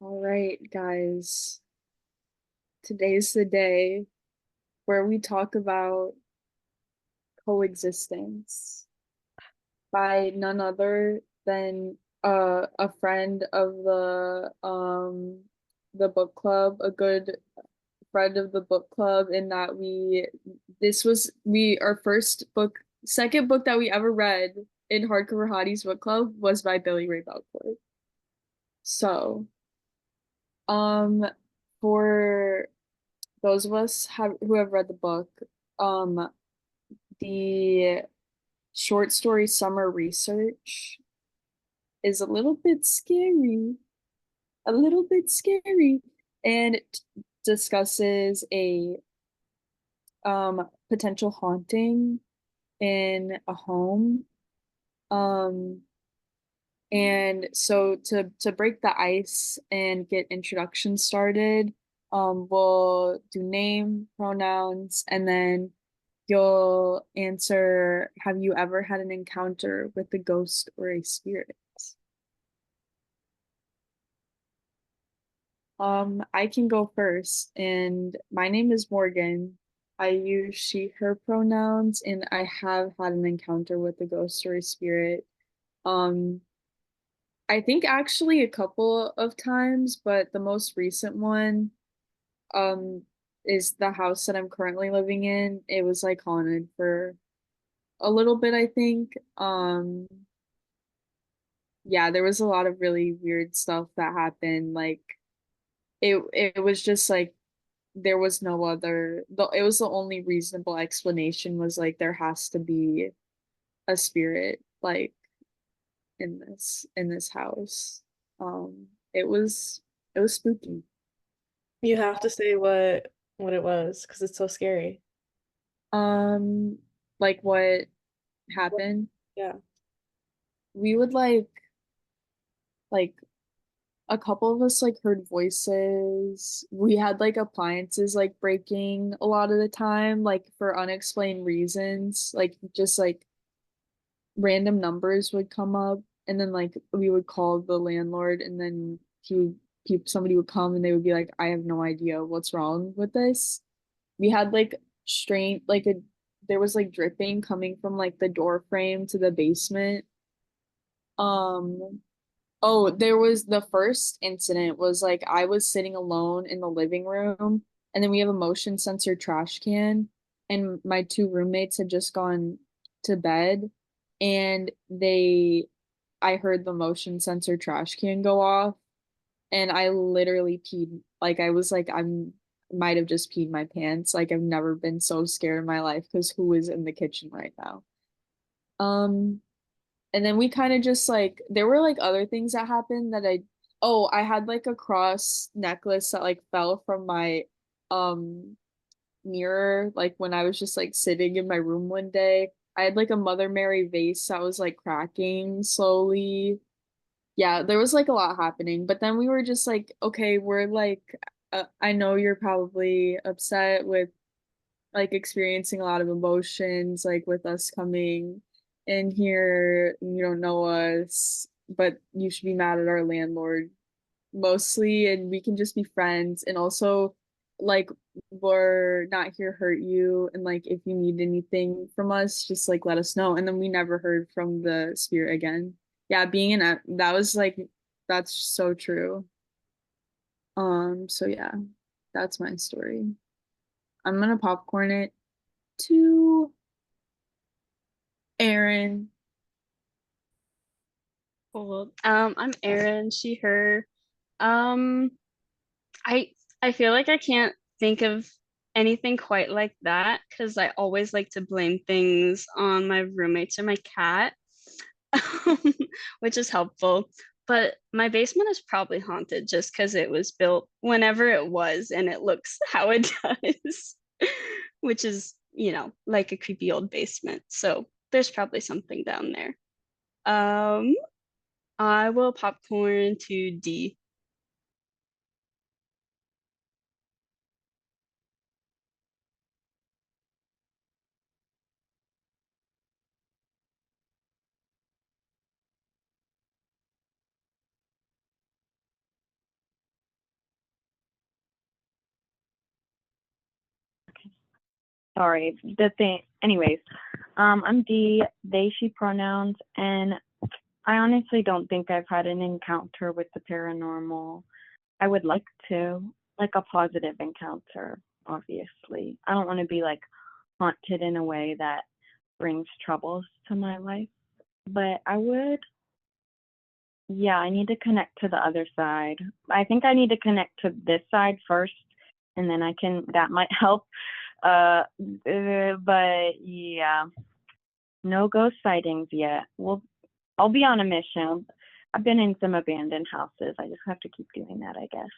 All right, guys. Today's the day where we talk about coexistence by none other than a friend of the book club, a good friend of the book club in that we our first book, second book that we ever read in Hardcover Hotties Book Club was by Billy-Ray Belcourt. So, um for those of us who have read the book, um, the short story summer research is a little bit scary, and it discusses a potential haunting in a home. Um, and so to break the ice and get introduction started, we'll do name, pronouns, and then you'll answer, have you ever had an encounter with a ghost or a spirit? I can go first, and my name is Morgan. I use she, her pronouns, and I have had an encounter with a ghost or a spirit. Um, I think actually a couple of times, but the most recent one, um, is the house that I'm currently living in. It was like haunted for a little bit, I think. Yeah, there was a lot of really weird stuff that happened. Like it was just like there was no other it was the only reasonable explanation was like there has to be a spirit like in this house. It was it was spooky. You have to say what it was because it's so scary. Um like what happened? Yeah. We would like a couple of us like heard voices. We had like appliances like breaking a lot of the time, like for unexplained reasons. Like just like random numbers would come up, and then like we would call the landlord, and then somebody would come and they would be like, I have no idea what's wrong with this. We had like strain like a there was like dripping coming from like the door frame to the basement. Um Oh, there was the first incident was like I was sitting alone in the living room, and then we have a motion sensor trash can, and my two roommates had just gone to bed, and I heard the motion sensor trash can go off, and I literally peed. Like I was like might have just peed my pants. Like I've never been so scared in my life because who is in the kitchen right now? Um, and then we kind of just like there were like other things that happened that I had like a cross necklace that like fell from my um mirror like when I was just like sitting in my room one day. I had like a Mother Mary vase that was like cracking slowly. Yeah, there was like a lot happening, but then we were just like, okay, we're like I know you're probably upset with like experiencing a lot of emotions, like with us coming in here, you don't know us, but you should be mad at our landlord mostly, and we can just be friends. And also, like, we're not here to hurt you. And like, if you need anything from us, just like let us know. And then we never heard from the spirit again. Yeah, being in that was like, that's so true. So yeah, that's my story. I'm gonna popcorn it to Aaron. Cool. I'm Erin, she, her. Um, I I feel like I can't think of anything quite like that because I always like to blame things on my roommates or my cat, which is helpful. But my basement is probably haunted just because it was built whenever it was and it looks how it does, which is, like a creepy old basement. So there's probably something down there. Um, I will popcorn to D. sorry, the thing, anyways, I'm D, they, she pronouns, and I honestly don't think I've had an encounter with the paranormal. I would like to, like a positive encounter, obviously. I don't want to be like haunted in a way that brings troubles to my life, but I would, yeah, I need to connect to the other side. I think I need to connect to this side first, and then that might help. But yeah, no ghost sightings yet. I'll be on a mission. I've been in some abandoned houses. I just have to keep doing that, I guess.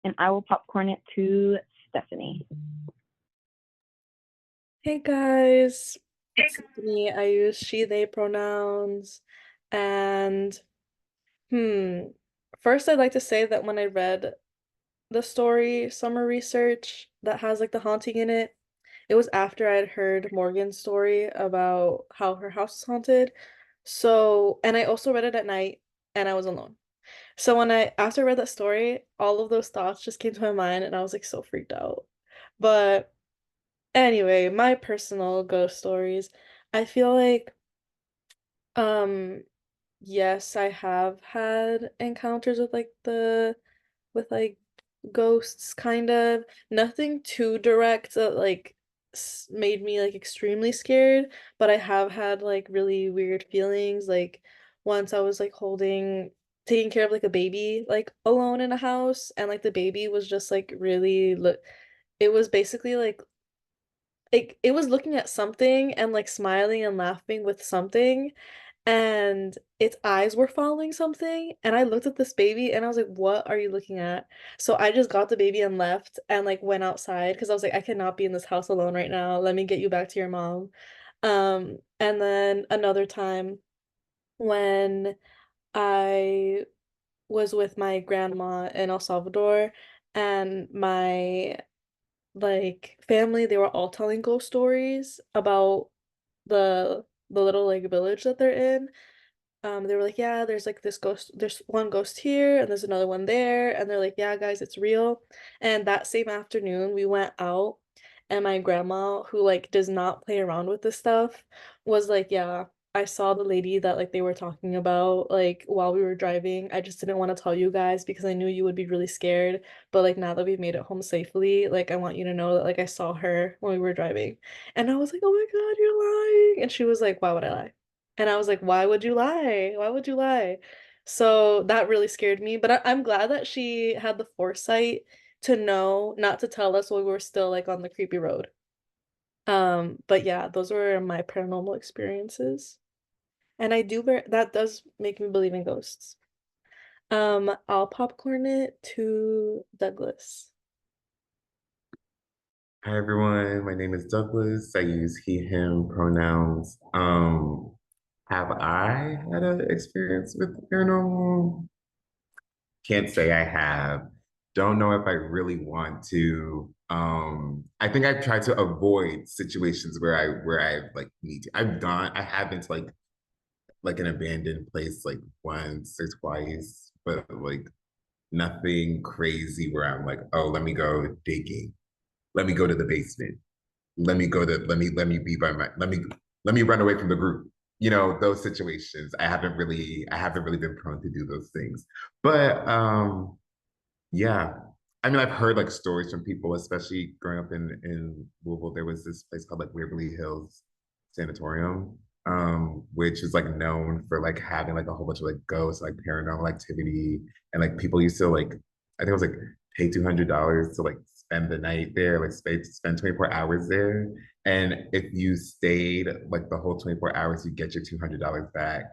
And I will popcorn it to Stephanie. Hey guys, it's Stephanie. I use she, they pronouns. And first I'd like to say that when I read the story, Summer Research, that has like the haunting in it, it was after I'd heard Morgan's story about how her house is haunted. So, and I also read it at night and I was alone. So after I read that story, all of those thoughts just came to my mind and I was like so freaked out. But anyway, my personal ghost stories. I feel like, um, yes, I have had encounters with with like ghosts, kind of. Nothing too direct that like made me like extremely scared, but I have had like really weird feelings. Like once I was like taking care of like a baby like alone in a house, and like the baby was just like really look. It was basically like it was looking at something and like smiling and laughing with something, and its eyes were following something, and I looked at this baby and I was like, what are you looking at? So I just got the baby and left and like went outside because I was like, I cannot be in this house alone right now. Let me get you back to your mom. And then another time when I was with my grandma in El Salvador, and my like family, they were all telling ghost stories about the little like village that they're in. They were like, yeah, there's like this ghost, there's one ghost here and there's another one there, and they're like, yeah, guys, it's real. And that same afternoon we went out, and my grandma, who like does not play around with this stuff, was like, yeah, I saw the lady that like they were talking about like while we were driving. I just didn't want to tell you guys because I knew you would be really scared, but like now that we've made it home safely, like I want you to know that like I saw her when we were driving. And I was like, oh my God, you're lying. And she was like, why would I lie? And I was like, why would you lie? Why would you lie? So that really scared me. But I'm glad that she had the foresight to know not to tell us while we were still like on the creepy road. But yeah, those were my paranormal experiences. And that does make me believe in ghosts. I'll popcorn it to Douglas. Hi everyone, my name is Douglas. I use he, him pronouns. Have I had an experience with the paranormal? Can't say I have. Don't know if I really want to. I think I've tried to avoid situations where I like need to. I have been to like an abandoned place like once or twice, but like nothing crazy where I'm like, oh, let me go digging. Let me go to the basement. Let me be by my let me run away from the group. You know, those situations. I haven't really been prone to do those things. But yeah. I mean, I've heard like stories from people, especially growing up in Louisville. There was this place called like Waverly Hills Sanatorium, which is like known for like having like a whole bunch of like ghosts, like paranormal activity, and like people used to like, I think it was like pay $200 to like spend the night there, like spend 24 hours there, and if you stayed like the whole 24 hours, you get your $200 back.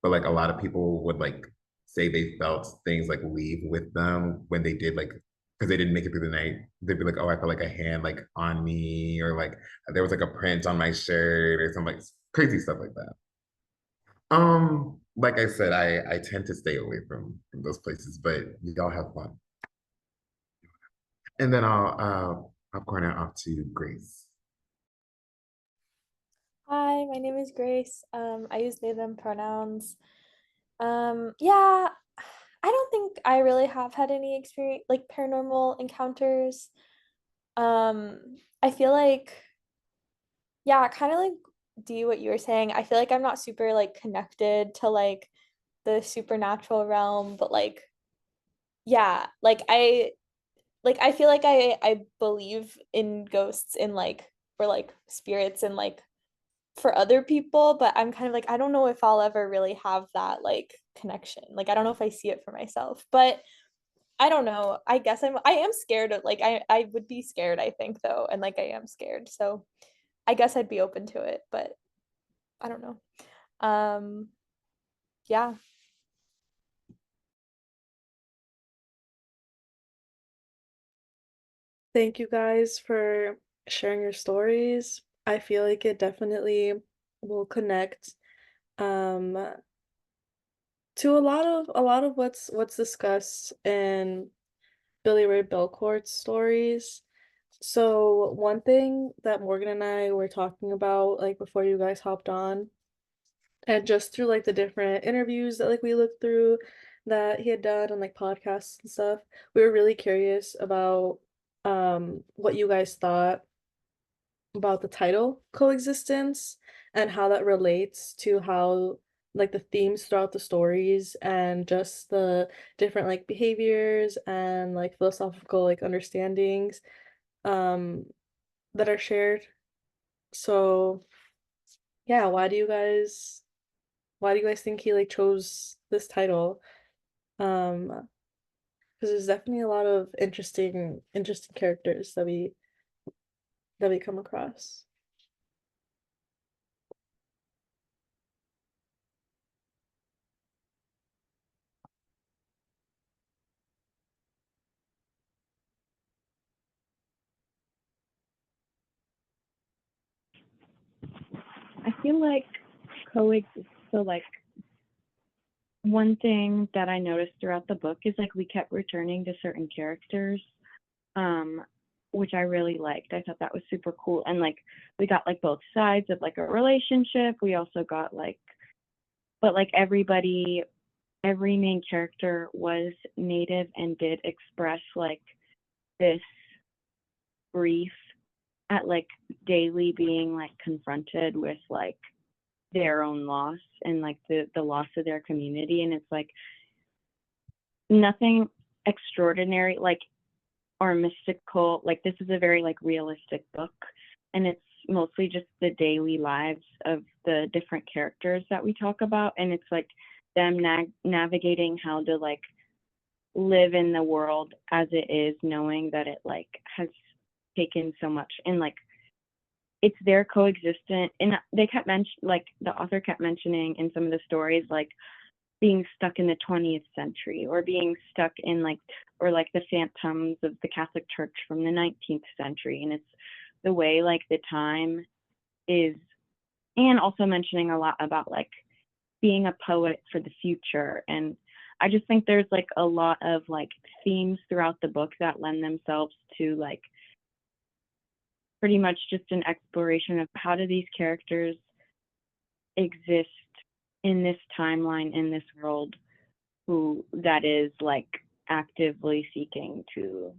But like a lot of people would like say they felt things like leave with them when they did like because they didn't make it through the night. They'd be like, "Oh, I felt like a hand like on me," or like there was like a print on my shirt or some like crazy stuff like that. Like I said, I tend to stay away from those places, but y'all have fun. And then I'll popcorn it off to Grace. Hi, my name is Grace. I use they, them pronouns. Yeah, I don't think I really have had any experience like paranormal encounters. I feel like Yeah, kind of like D, what you were saying. I feel like I'm not super like connected to like the supernatural realm, but like yeah, like I feel like I believe in ghosts in like or like spirits and like for other people, but I'm kind of like I don't know if I'll ever really have that like connection. Like I don't know if I see it for myself. But I don't know. I guess I am scared of like I would be scared, I think though, and like I am scared. So I guess I'd be open to it, but I don't know. Um yeah. Thank you guys for sharing your stories. I feel like it definitely will connect um to a lot of what's discussed in Billy-Ray Belcourt's stories. So one thing that Morgan and I were talking about like before you guys hopped on, and just through like the different interviews that like we looked through that he had done on like podcasts and stuff, we were really curious about what you guys thought about the title Coexistence and how that relates to how like the themes throughout the stories and just the different like behaviors and like philosophical like understandings um that are shared. So yeah, why do you guys think he like chose this title? Because there's definitely a lot of interesting characters that we come across. I feel like coexist. So like one thing that I noticed throughout the book is like we kept returning to certain characters, um, which I really liked. I thought that was super cool. And like we got like both sides of like a relationship. We also got like, but like every main character was native and did express like this grief at like daily being like confronted with like their own loss and like the loss of their community. And it's like nothing extraordinary like or mystical. Like this is a very like realistic book, and it's mostly just the daily lives of the different characters that we talk about, and it's like them navigating how to like live in the world as it is, knowing that it like has taken so much, and like it's their coexistent. And they kept like the author kept mentioning in some of the stories like being stuck in the 20th century or being stuck in like or like the phantoms of the Catholic Church from the 19th century. And it's the way like the time is, and also mentioning a lot about like being a poet for the future. And I just think there's like a lot of like themes throughout the book that lend themselves to like pretty much just an exploration of how do these characters exist in this timeline, in this world, who that is like actively seeking to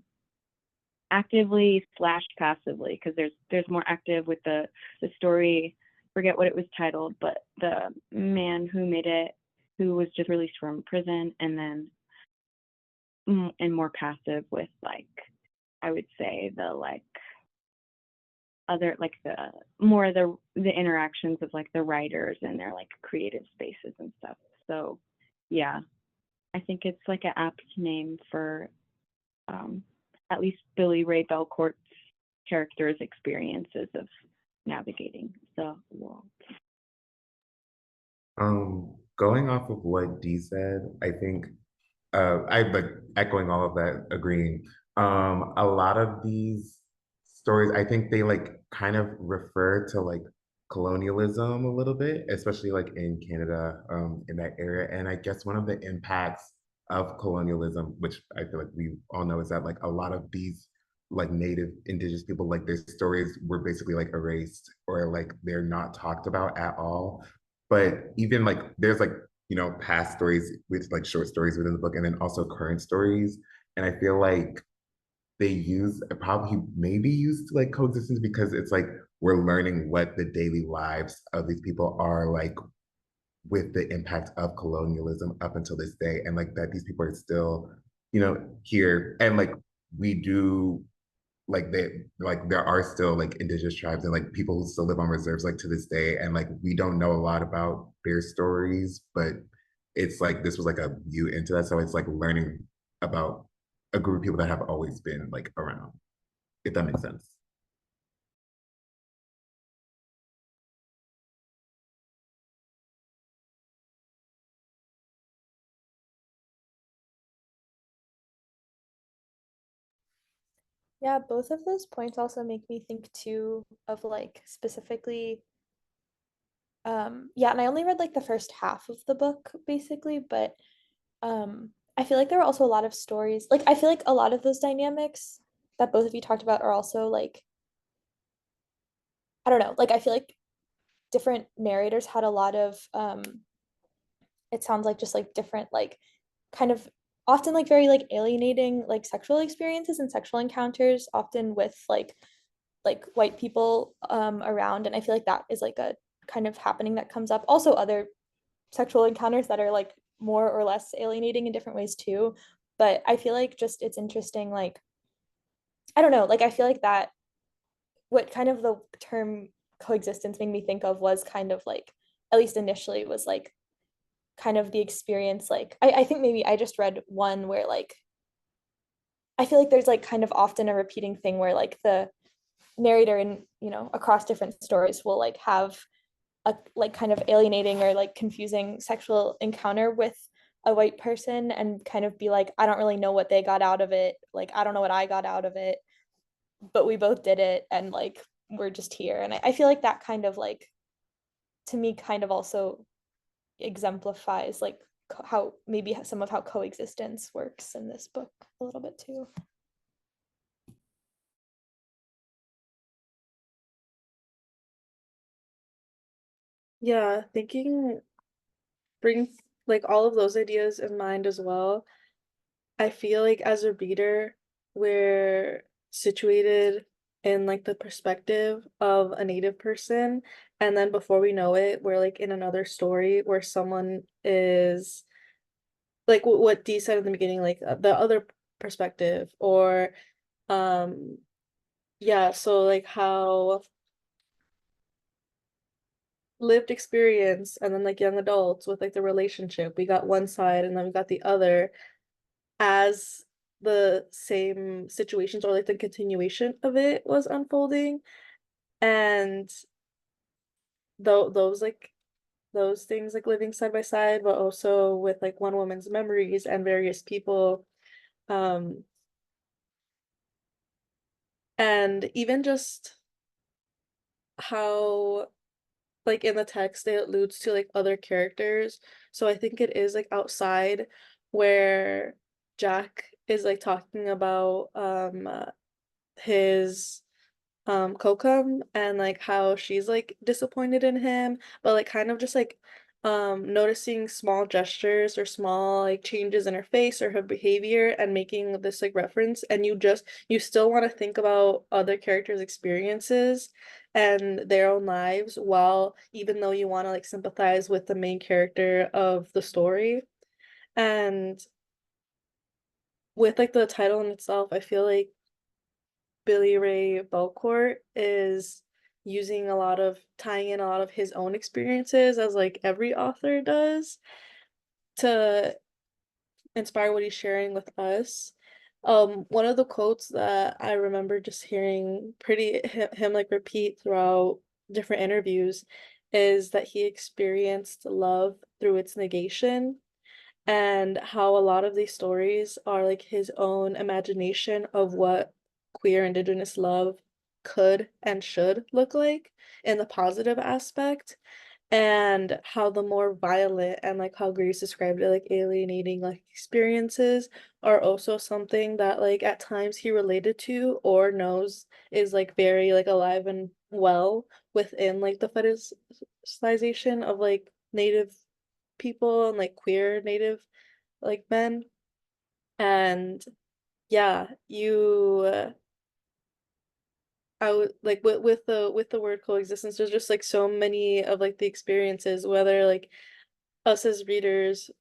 actively slash passively, because there's more active with the story, forget what it was titled, but the man who made it, who was just released from prison, and then and more passive with like I would say the like other like the more the interactions of like the writers and their like creative spaces and stuff. So yeah, I think it's like an apt name for at least Billy-Ray Belcourt's character's experiences of navigating the world. Going off of what Dee said, I think I like echoing all of that, agreeing. A lot of these stories, I think they like kind of refer to like colonialism a little bit, especially like in Canada, in that area. And I guess one of the impacts of colonialism, which I feel like we all know, is that like a lot of these like native indigenous people, like their stories were basically like erased or like they're not talked about at all. But even like there's like past stories with like short stories within the book and then also current stories. And I feel like they use probably maybe used like coexistence because it's like we're learning what the daily lives of these people are like with the impact of colonialism up until this day, and like that these people are still, here, and like we do like they like there are still like indigenous tribes and like people who still live on reserves like to this day, and like we don't know a lot about their stories, but it's like this was like a view into that, so it's like learning about a group of people that have always been like around, if that makes sense. Yeah, both of those points also make me think too of like specifically yeah, and I only read like the first half of the book basically, but I feel like there were also a lot of stories. Like I feel like a lot of those dynamics that both of you talked about are also like I don't know, like I feel like different narrators had a lot of it sounds like just like different like kind of often like very like alienating like sexual experiences and sexual encounters often with like white people around, and I feel like that is like a kind of happening that comes up. Also other sexual encounters that are like more or less alienating in different ways too. But I feel like just it's interesting, like I don't know, like I feel like that what kind of the term coexistence made me think of was kind of like at least initially was like kind of the experience like I think maybe I just read one where like I feel like there's like kind of often a repeating thing where like the narrator in across different stories will like have a like kind of alienating or like confusing sexual encounter with a white person and kind of be like I don't really know what they got out of it, like I don't know what I got out of it, but we both did it and like we're just here. And I feel like that kind of like to me kind of also exemplifies like how maybe some of how coexistence works in this book a little bit too. Yeah, thinking bring like all of those ideas in mind as well. I feel like as a reader, we're situated in like the perspective of a native person, and then before we know it, we're like in another story where someone is like what Dee said in the beginning, like the other perspective, or um yeah, so like how lived experience and then like young adults with like the relationship, we got one side and then we got the other as the same situations or like the continuation of it was unfolding. And though those things like living side by side, but also with like one woman's memories and various people. Um, and even just how like in the text it alludes to like other characters. So I think it is like outside where Jack is like talking about his Kokum and like how she's like disappointed in him, but like kind of just like noticing small gestures or small like changes in her face or her behavior and making this like reference, and you still want to think about other characters' experiences and their own lives while even though you want to like sympathize with the main character of the story. And with like the title in itself, I feel like Billy-Ray Belcourt is using a lot of tying in a lot of his own experiences as like every author does to inspire what he's sharing with us. One of the quotes that I remember just hearing him like repeat throughout different interviews is that he experienced love through its negation, and how a lot of these stories are like his own imagination of what queer indigenous love could and should look like in the positive aspect, and how the more violent and like how Grace described it, like alienating like experiences are also something that like at times he related to or knows is like very like alive and well within like the fetishization of like native people and like queer native like men. And yeah, you I would like with the word coexistence, there's just like so many of like the experiences, whether like us as readers,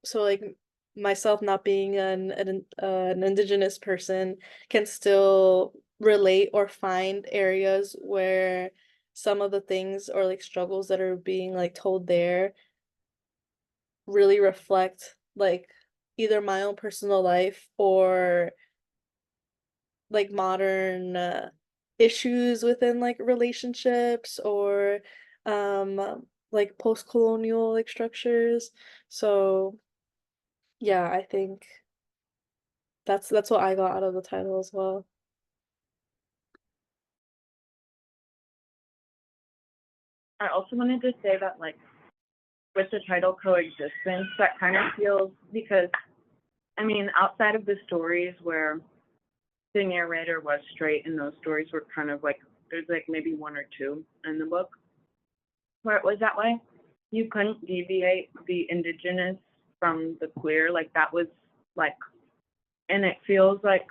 so like myself not being an indigenous person can still relate or find areas where some of the things or like struggles that are being like told there really reflect like either my own personal life or like modern issues within like relationships or like post-colonial like structures. So yeah, I think that's what I got out of the title as well. I also wanted to say that, like, with the title Coexistence, that kind of feels, because, I mean, outside of the stories where the narrator was straight and those stories were kind of like, there's like maybe one or two in the book where it was that way. You couldn't deviate the indigenous from the queer. Like, that was like, and it feels like,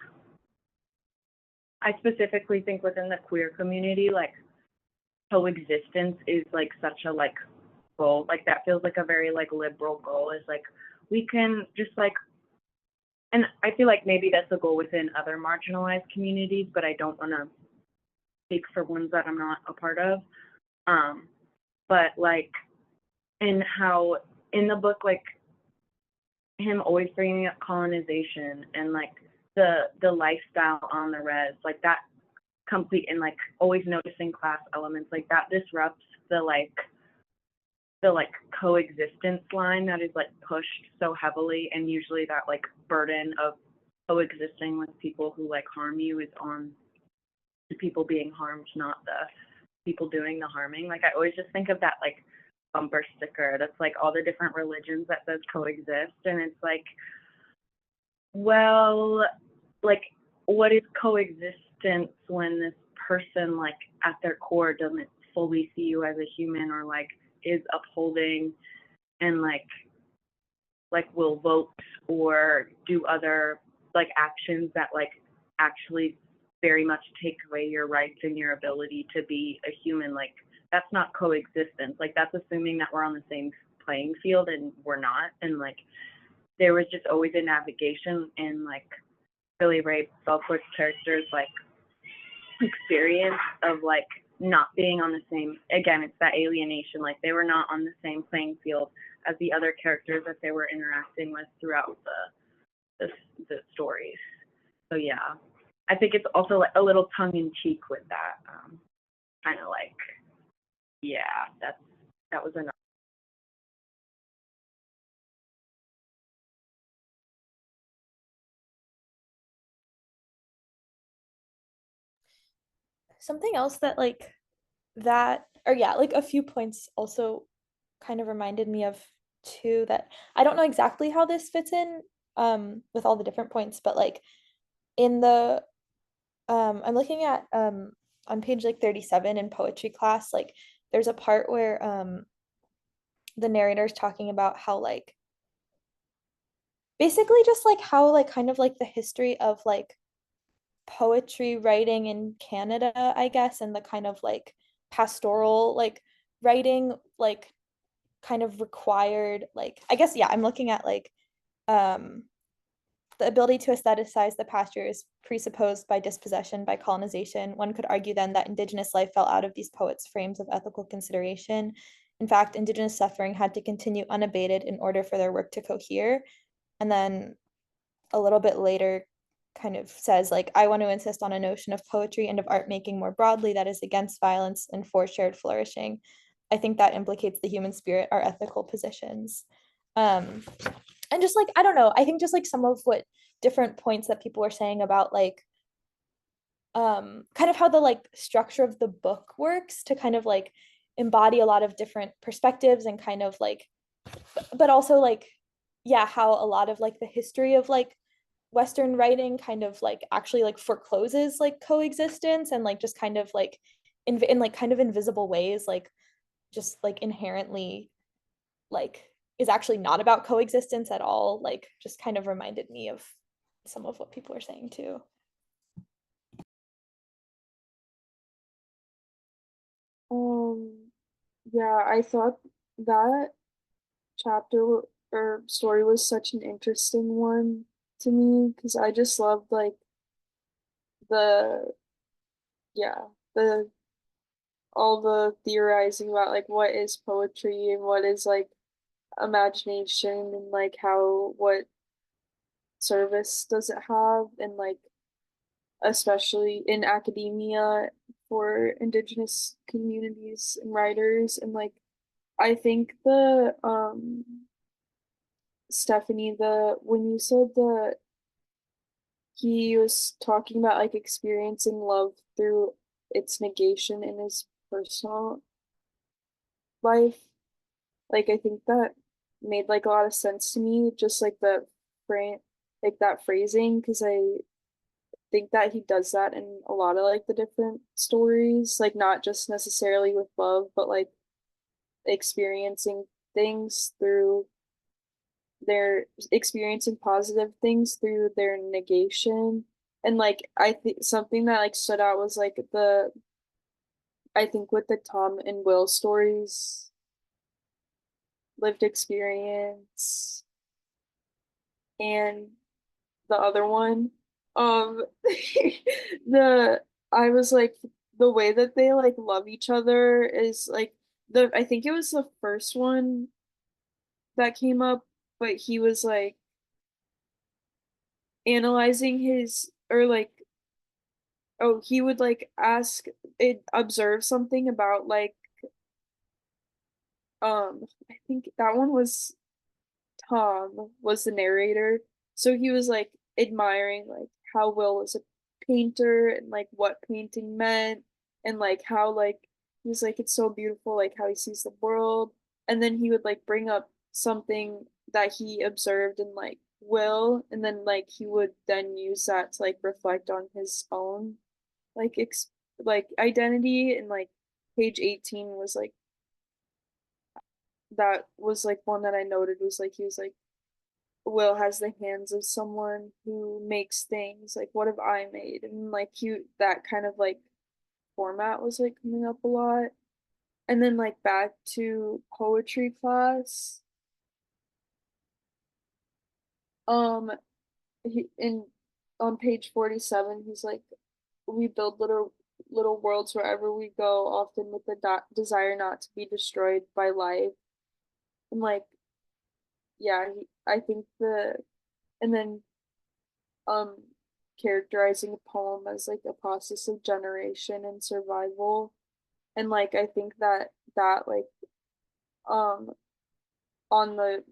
I specifically think within the queer community, like, coexistence is like such a like goal. Like, that feels like a very like liberal goal, is like, we can just like, and I feel like maybe that's a goal within other marginalized communities, but I don't want to speak for ones that I'm not a part of. But like, in how in the book, like, him always bringing up colonization and like the lifestyle on the res, like that complete, and like always noticing class elements, like that disrupts the like coexistence line that is like pushed so heavily, and usually that like burden of coexisting with people who like harm you is on the people being harmed, not the people doing the harming. Like, I always just think of that like bumper sticker that's like all the different religions that says coexist, and it's like, well, like, what is coexistence when this person like at their core doesn't fully see you as a human, or like is upholding and like will vote or do other like actions that like actually very much take away your rights and your ability to be a human. Like, that's not coexistence. Like, that's assuming that we're on the same playing field, and we're not. And like, there was just always a navigation in like Billy-Ray Belcourt's characters like experience of like not being on the same, again, it's that alienation, like they were not on the same playing field as the other characters that they were interacting with throughout the stories. So yeah, I think it's also like a little tongue in cheek with that, kind of like, yeah, that was enough. Something else that like that, or yeah, like a few points also kind of reminded me of too, that I don't know exactly how this fits in with all the different points, but like in the I'm looking at on page like 37 in poetry class, like there's a part where the narrator is talking about how like basically just like how like kind of like the history of like poetry writing in Canada, I guess, and the kind of like pastoral like writing like kind of required, like, I guess, yeah, I'm looking at like um the ability to aestheticize the pasture is presupposed by dispossession, by colonization. One could argue then that Indigenous life fell out of these poets' frames of ethical consideration. In fact, Indigenous suffering had to continue unabated in order for their work to cohere. And then a little bit later, kind of says, like, I want to insist on a notion of poetry and of art making more broadly that is against violence and for shared flourishing. I think that implicates the human spirit, our ethical positions. And just like, I don't know, I think just like some of what different points that people were saying about like kind of how the like structure of the book works to kind of like embody a lot of different perspectives and kind of like, but also like, yeah, how a lot of like the history of like Western writing kind of like actually like forecloses like coexistence and like just kind of like in like kind of invisible ways, like just like inherently like is actually not about coexistence at all, like just kind of reminded me of some of what people are saying too. Yeah, I thought that chapter or story was such an interesting one to me because I just loved like the yeah, the all the theorizing about like what is poetry and what is like imagination and like how what service does it have and like especially in academia for indigenous communities and writers and like I think the Stephanie the when you said that he was talking about like experiencing love through its negation in his personal life. Like I think that made like a lot of sense to me, just like the frame like that phrasing, because I think that he does that in a lot of like the different stories, like not just necessarily with love, but like experiencing things through their experiencing positive things through their negation. And like I think something that like stood out was like the I think with the Tom and Will stories, lived experience, and the other one, um, the I was like the way that they like love each other is like the I think it was the first one that came up, but he was like analyzing his or like oh he would like ask it observe something about like I think that one was Tom was the narrator. So he was like admiring like how Will was a painter and like what painting meant and like how like he was like it's so beautiful like how he sees the world. And then he would like bring up something that he observed in like Will and then like he would then use that to like reflect on his own like like identity and like page 18 was like that was like one that I noted was like he was like Will has the hands of someone who makes things like what have I made and like you that kind of like format was like coming up a lot and then like back to poetry class um he in on page 47 he's like we build little worlds wherever we go often with the desire not to be destroyed by life and like yeah I think the and then um characterizing a poem as like a process of generation and survival and like I think that like um on the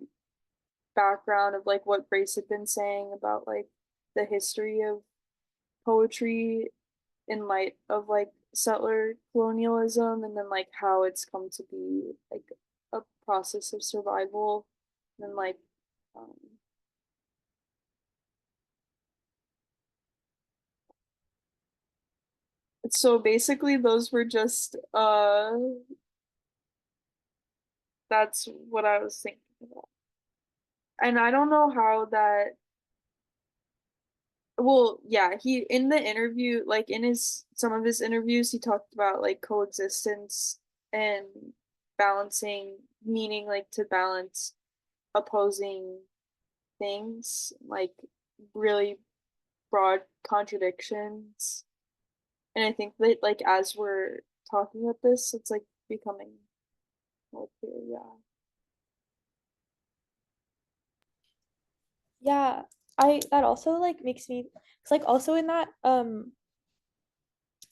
background of like what Grace had been saying about like the history of poetry in light of like settler colonialism and then like how it's come to be like a process of survival and like um so basically those were just that's what I was thinking about. And I don't know how that well, yeah, he in the interview, like in his some of his interviews, he talked about like coexistence and balancing, meaning like to balance opposing things, like really broad contradictions. And I think that like as we're talking about this, it's like becoming more clear, yeah. Yeah, I that also like makes me it's like also in that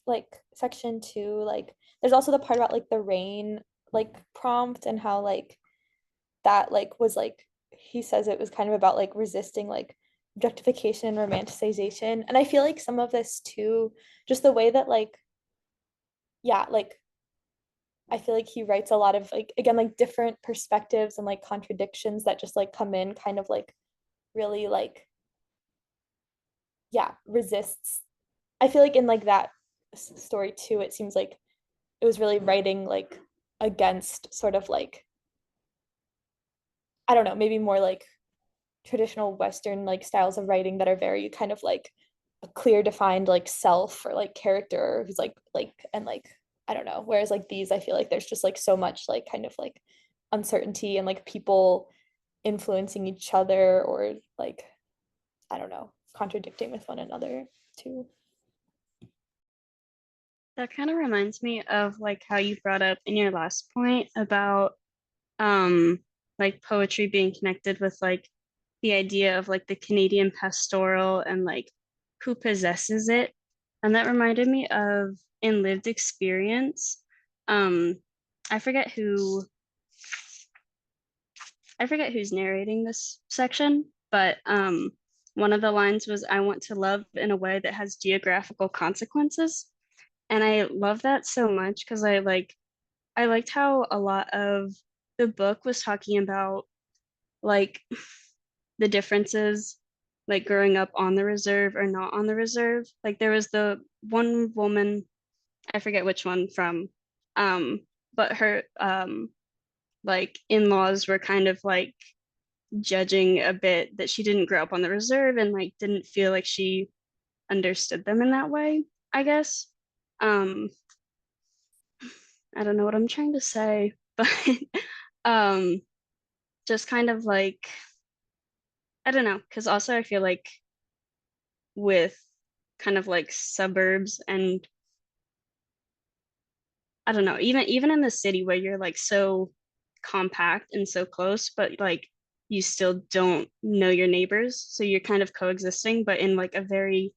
like section 2 like there's also the part about like the rain like prompt and how like that like was like he says it was kind of about like resisting like objectification and romanticization and I feel like some of this too just the way that like yeah like I feel like he writes a lot of like again like different perspectives and like contradictions that just like come in kind of like really like yeah resists I feel like in like that story too it seems like it was really writing like against sort of like I don't know maybe more like traditional Western like styles of writing that are very kind of like a clear defined like self or like character who's like and like I don't know. Whereas like these, I feel like there's just like so much like kind of like uncertainty and like people influencing each other or like I don't know, contradicting with one another too. That kind of reminds me of like how you brought up in your last point about um like poetry being connected with like the idea of like the Canadian pastoral and like who possesses it. And that reminded me of in lived experience. Um I forget who I forget who's narrating this section, but one of the lines was I want to love in a way that has geographical consequences. And I love that so much because I liked how a lot of the book was talking about like the differences like growing up on the reserve or not on the reserve. Like there was the one woman, I forget which one from, but her like in-laws were kind of like judging a bit that she didn't grow up on the reserve and like didn't feel like she understood them in that way, I guess. Um, I don't know what I'm trying to say, but um, just kind of like, I don't know, because also I feel like with kind of like suburbs and I don't know, even in the city where you're like so compact and so close, but like you still don't know your neighbors, so you're kind of coexisting, but in like a very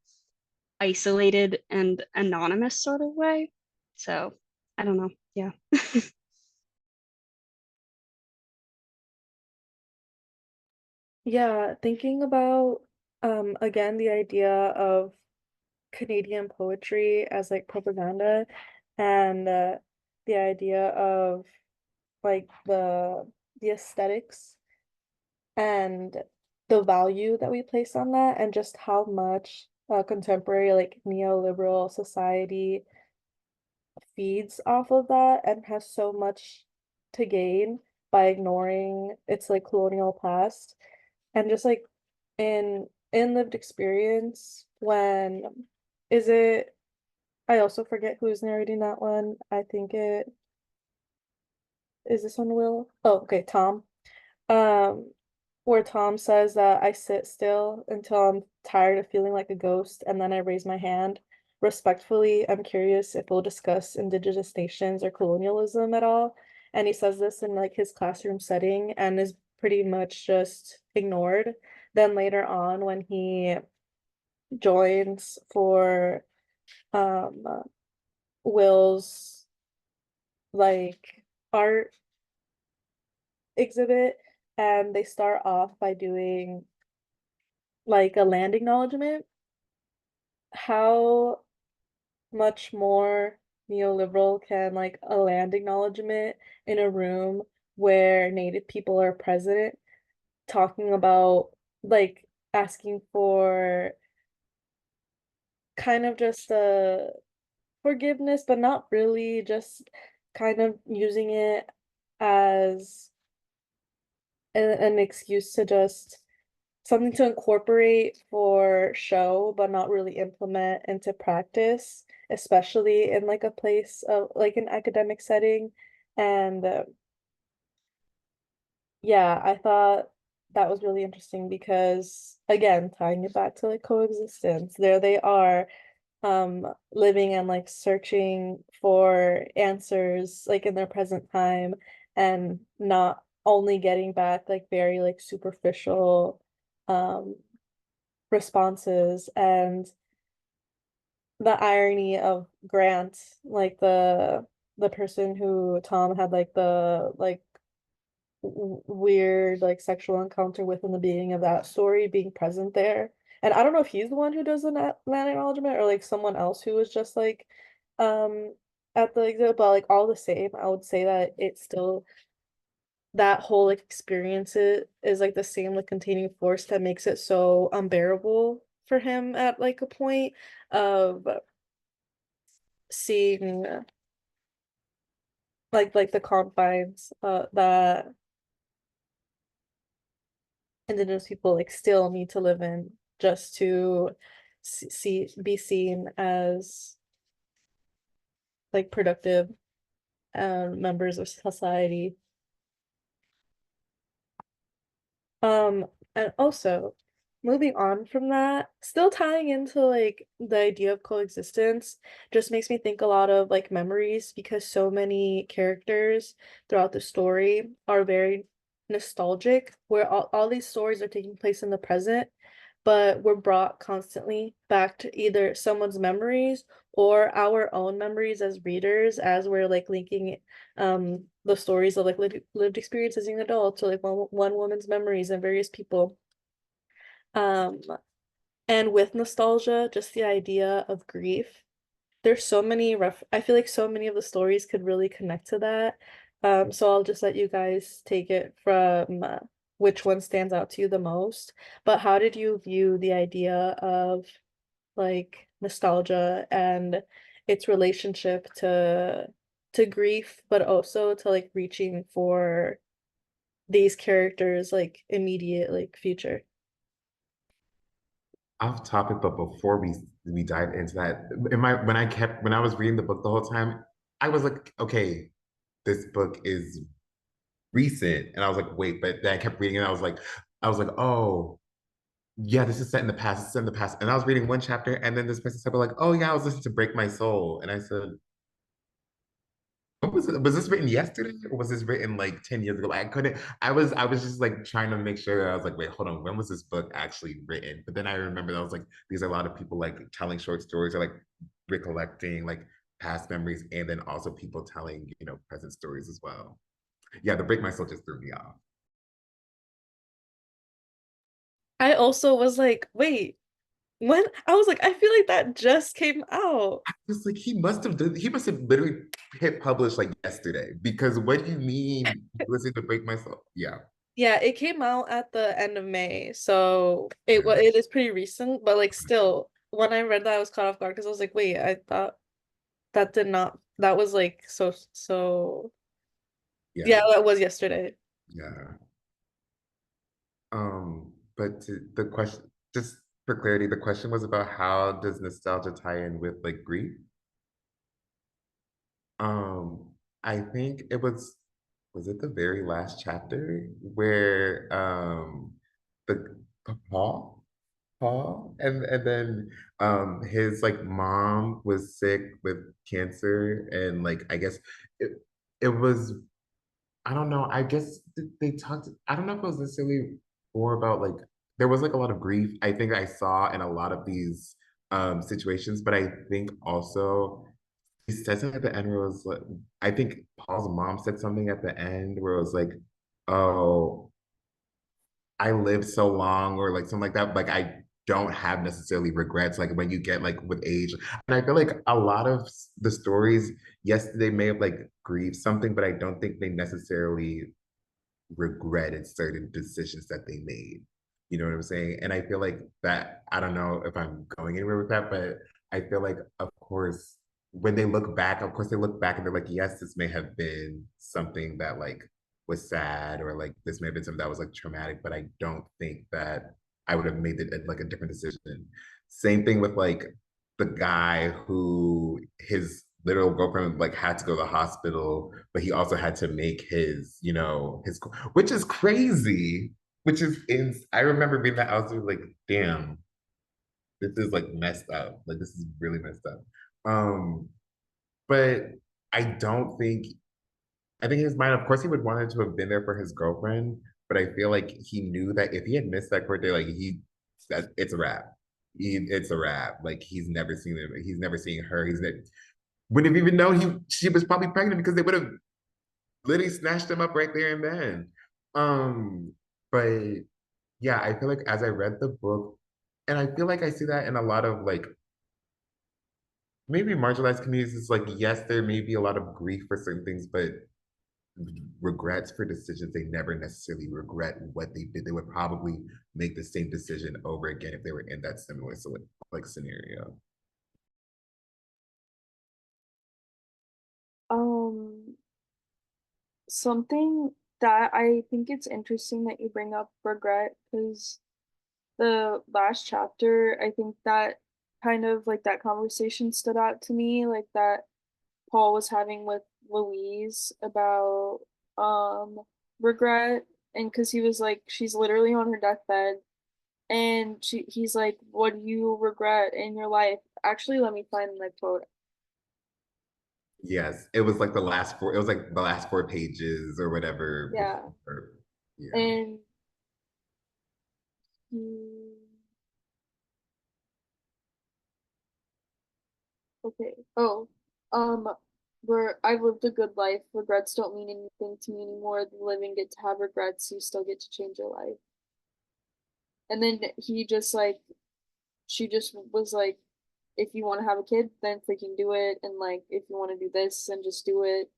isolated and anonymous sort of way. So I don't know. Yeah. Yeah, thinking about again the idea of Canadian poetry as like propaganda and the idea of like the aesthetics and the value that we place on that and just how much contemporary like neoliberal society feeds off of that and has so much to gain by ignoring its like colonial past and just like in lived experience when is it I also forget who's narrating that one. I think it is this one Will? Oh, okay, Tom. Um, where Tom says that I sit still until I'm tired of feeling like a ghost, and then I raise my hand. Respectfully, I'm curious if we'll discuss indigenous nations or colonialism at all. And he says this in like his classroom setting and is pretty much just ignored. Then later on, when he joins for um Will's like art exhibit, and they start off by doing like a land acknowledgement. How much more neoliberal can like a land acknowledgement in a room where Native people are present talking about like asking for kind of just a forgiveness, but not really, just kind of using it as an excuse to just something to incorporate for show, but not really implement into practice, especially in like a place of like an academic setting. And yeah, I thought that was really interesting because again, tying it back to like coexistence, there they are living and like searching for answers like in their present time and not only getting back like very like superficial um responses and the irony of Grant, like the person who Tom had like the like weird like sexual encounter with in the beginning of that story being present there. And I don't know if he's the one who does the land acknowledgement or like someone else who was just like um at the exhibit, but like all the same, I would say that it's still that whole like experience is like the same like containing force that makes it so unbearable for him at like a point of seeing like the confines that Indigenous people like still need to live in just to be seen as like productive members of society. And also moving on from that, still tying into like the idea of coexistence, just makes me think a lot of like memories because so many characters throughout the story are very nostalgic, where all these stories are taking place in the present, but we're brought constantly back to either someone's memories or our own memories as readers as we're like linking the stories of like lived experiences as young adults, or like one woman's memories and various people. And with nostalgia, just the idea of grief. There's so many I feel like so many of the stories could really connect to that. So I'll just let you guys take it from which one stands out to you the most. But how did you view the idea of like nostalgia and its relationship to grief, but also to like reaching for these characters like immediate like future? Off topic, but before we dive into that, when I was reading the book the whole time, I was like, okay, this book is recent, and I was like, wait, but then I kept reading, and I was like, oh, yeah, this is set in the past. It's set in the past, and I was reading one chapter, and then this person said, like, oh yeah, I was listening to "Break My Soul," and I said, what was it? Was this written yesterday, or was this written like 10 years ago? I couldn't, I was just like trying to make sure. I was like, wait, hold on, when was this book actually written? But then I remember that I was like, these are a lot of people like telling short stories or like recollecting like past memories, and then also people telling, present stories as well. Yeah, the Break My Soul just threw me off. I also was like, wait, when I was like, I feel like that just came out. It's like he must have literally hit publish like yesterday, because what do you mean listen to Break My Soul? Yeah. Yeah, it came out at the end of May, so it is pretty recent, but like still, when I read that, I was caught off guard because I was like, wait, I thought that was like so Yeah. yeah, that was yesterday. Yeah. But the question, just for clarity, the question was about how does nostalgia tie in with like grief? Um, I think was it the very last chapter where the Paul and then his like mom was sick with cancer, and like I guess it it was, I don't know. I guess they talked. I don't know if it was necessarily more about like there was like a lot of grief. I think I saw in a lot of these situations, but I think also he said something at the end where it was like, I think Paul's mom said something at the end where it was like, "Oh, I lived so long," or like something like that. Like I don't have necessarily regrets. Like when you get like with age, and I feel like a lot of the stories, yes, they may have like grieved something, but I don't think they necessarily regretted certain decisions that they made. You know what I'm saying? And I feel like that, I don't know if I'm going anywhere with that, but I feel like, of course, when they look back, of course, they look back and they're like, yes, this may have been something that like was sad, or like this may have been something that was like traumatic, but I don't think that I would have made it like a different decision. Same thing with like the guy who his literal girlfriend like had to go to the hospital, but he also had to make his, which is crazy, which is I remember being that, I was like, damn, this is like messed up. Like this is really messed up. Um, but I don't think I think in his mind, of course, he would wanted to have been there for his girlfriend, but I feel like he knew that if he had missed that court day, like that it's a wrap. It's a wrap. Like he's never seen it. He's never seen her. Wouldn't have even known she was probably pregnant, because they would have literally snatched him up right there and then. Um, but yeah, I feel like as I read the book, and I feel like I see that in a lot of like maybe marginalized communities, it's like, yes, there may be a lot of grief for certain things, but regrets for decisions, they never necessarily regret what they did. They would probably make the same decision over again if they were in that similar like scenario. Something that I think it's interesting that you bring up regret because the last chapter, I think that kind of like that conversation stood out to me, like that Paul was having with Louise about regret, and because he was like, she's literally on her deathbed, and he's like, what do you regret in your life? Actually, let me find my quote. Yes, it was like the last four. It was like the last four pages or whatever. Yeah, Before, yeah. and he, okay. Oh, um, where I've lived a good life. Regrets don't mean anything to me anymore. The living get to have regrets. You still get to change your life. And then he just like, she just was like, if you want to have a kid, then freaking do it. And like, if you want to do this, then just do it.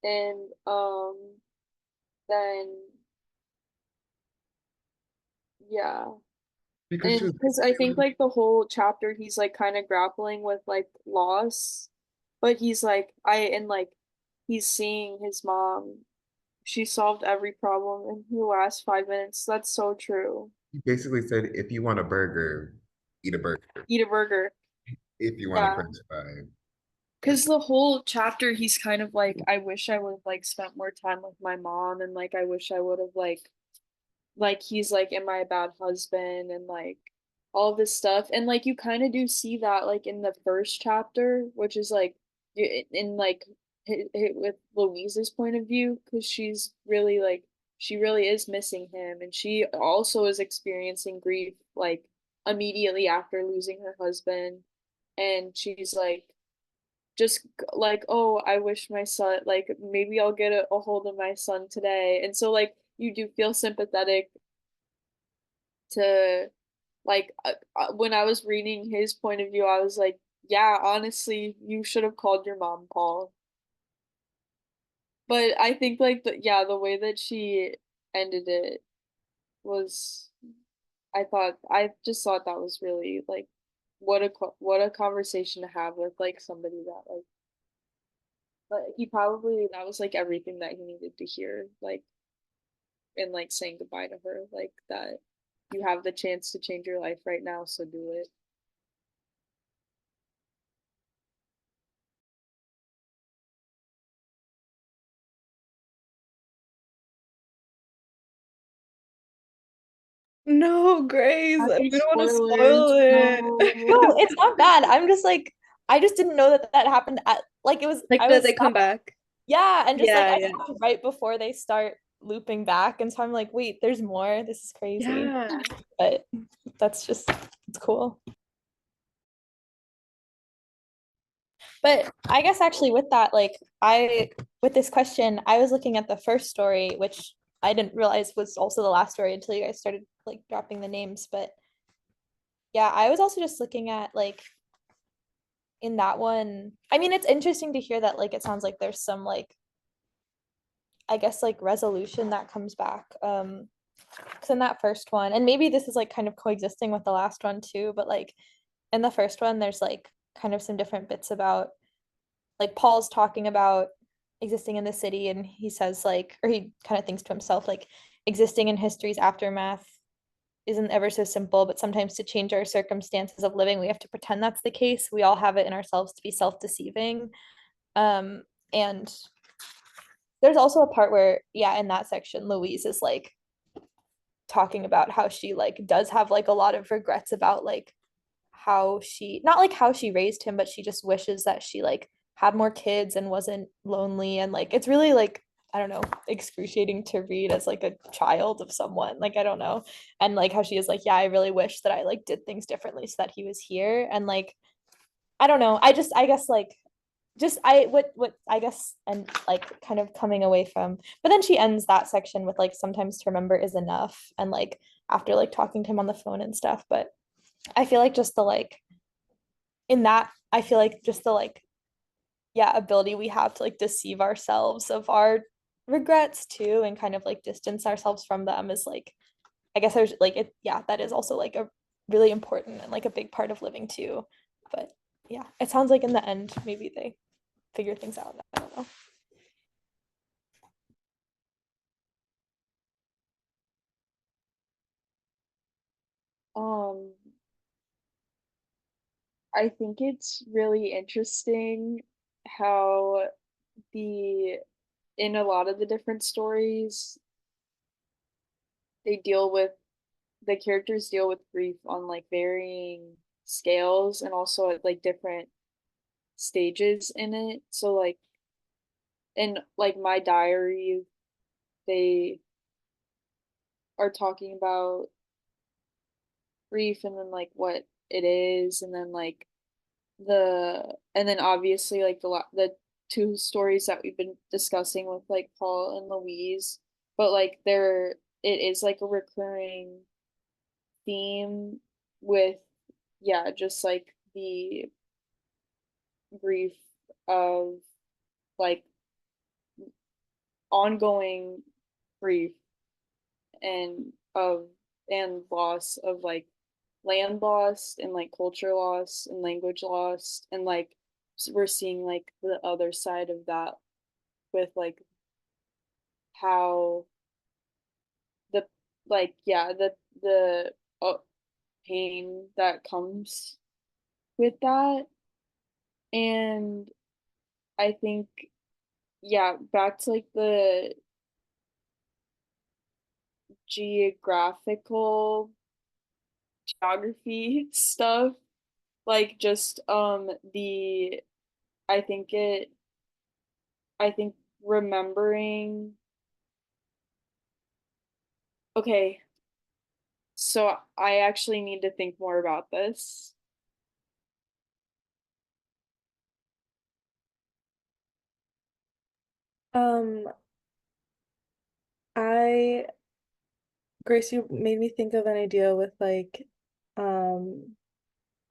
And then yeah. Because she And was because I think like the whole chapter, he's like kind of grappling with like loss, but he's like, and like, he's seeing his mom. She solved every problem in the last 5 minutes. That's so true. he basically said, if you want a burger, eat a burger. Eat a burger. If you want a Yeah. French fry. Because the whole chapter, he's kind of like, I wish I would have like spent more time with my mom, and like, I wish I would have like he's like, am I a bad husband, and like all this stuff. And like you kind of do see that like in the first chapter, which is like in like with Louise's point of view, because she's really like, she really is missing him, and she also is experiencing grief like immediately after losing her husband. And she's like, just like, oh, I wish my son, like maybe I'll get a hold of my son today. And so like you do feel sympathetic to like when I was reading his point of view, I was like, yeah, honestly, you should have called your mom, Paul. But I think like the way that she ended it was, I just thought that was really like, what a conversation to have with like somebody that like, but he probably, that was like everything that he needed to hear, like, and like saying goodbye to her, like that you have the chance to change your life right now, so do it. No, Grace, we Happy don't want to spoilers. spoil it. No, it's not bad. I'm just like, I just didn't know that that happened at like it was. Like I that was they come back. yeah, and just like Yeah, I yeah. stopped right before they start looping back, and so I'm like, wait, there's more. This is crazy. Yeah. But that's just it's cool. But I guess actually with that, like I with this question, I was looking at the first story, which I didn't realize was also the last story until you guys started like dropping the names. But yeah, I was also just looking at like in that one. I mean, it's interesting to hear that like it sounds like there's some like I guess like resolution that comes back. Because in that first one, and maybe this is like kind of coexisting with the last one too, but like in the first one, there's like kind of some different bits about like Paul's talking about existing in the city, and he says like, or he kind of thinks to himself like, existing in history's aftermath isn't ever so simple, but sometimes to change our circumstances of living, we have to pretend that's the case. We all have it in ourselves to be self-deceiving. And there's also a part where, yeah, in that section, Louise is like talking about how she like does have like a lot of regrets about like how she not like how she raised him, but she just wishes that she like had more kids and wasn't lonely. And like it's really like I don't know, excruciating to read as like a child of someone. Like I don't know. And like how she is like, yeah, I really wish that I like did things differently so that he was here. And like I don't know. I guess like just I what I guess and like kind of coming away from but then she ends that section with like sometimes to remember is enough and like after like talking to him on the phone and stuff. But I feel like just the like in that I feel like just the like yeah ability we have to like deceive ourselves of our regrets too and kind of like distance ourselves from them is like I guess there's like it yeah that is also like a really important and like a big part of living too. But yeah, it sounds like in the end maybe they figure things out. I don't know. I think it's really interesting how the in a lot of the different stories they deal with the characters deal with grief on like varying scales and also at like different stages in it. So like in like my diary, they are talking about grief and then like what it is and then like and then obviously like the two stories that we've been discussing with like Paul and Louise, but like it is like a recurring theme with yeah, just like the grief of like ongoing grief and of and loss of like land lost and like culture lost and language lost and like we're seeing like the other side of that with like how the like yeah the pain that comes with that and I think yeah back to like the geographical geography stuff like just the I think it I think remembering okay so I actually need to think more about this. Um, I Grace, you made me think of an idea with like, um,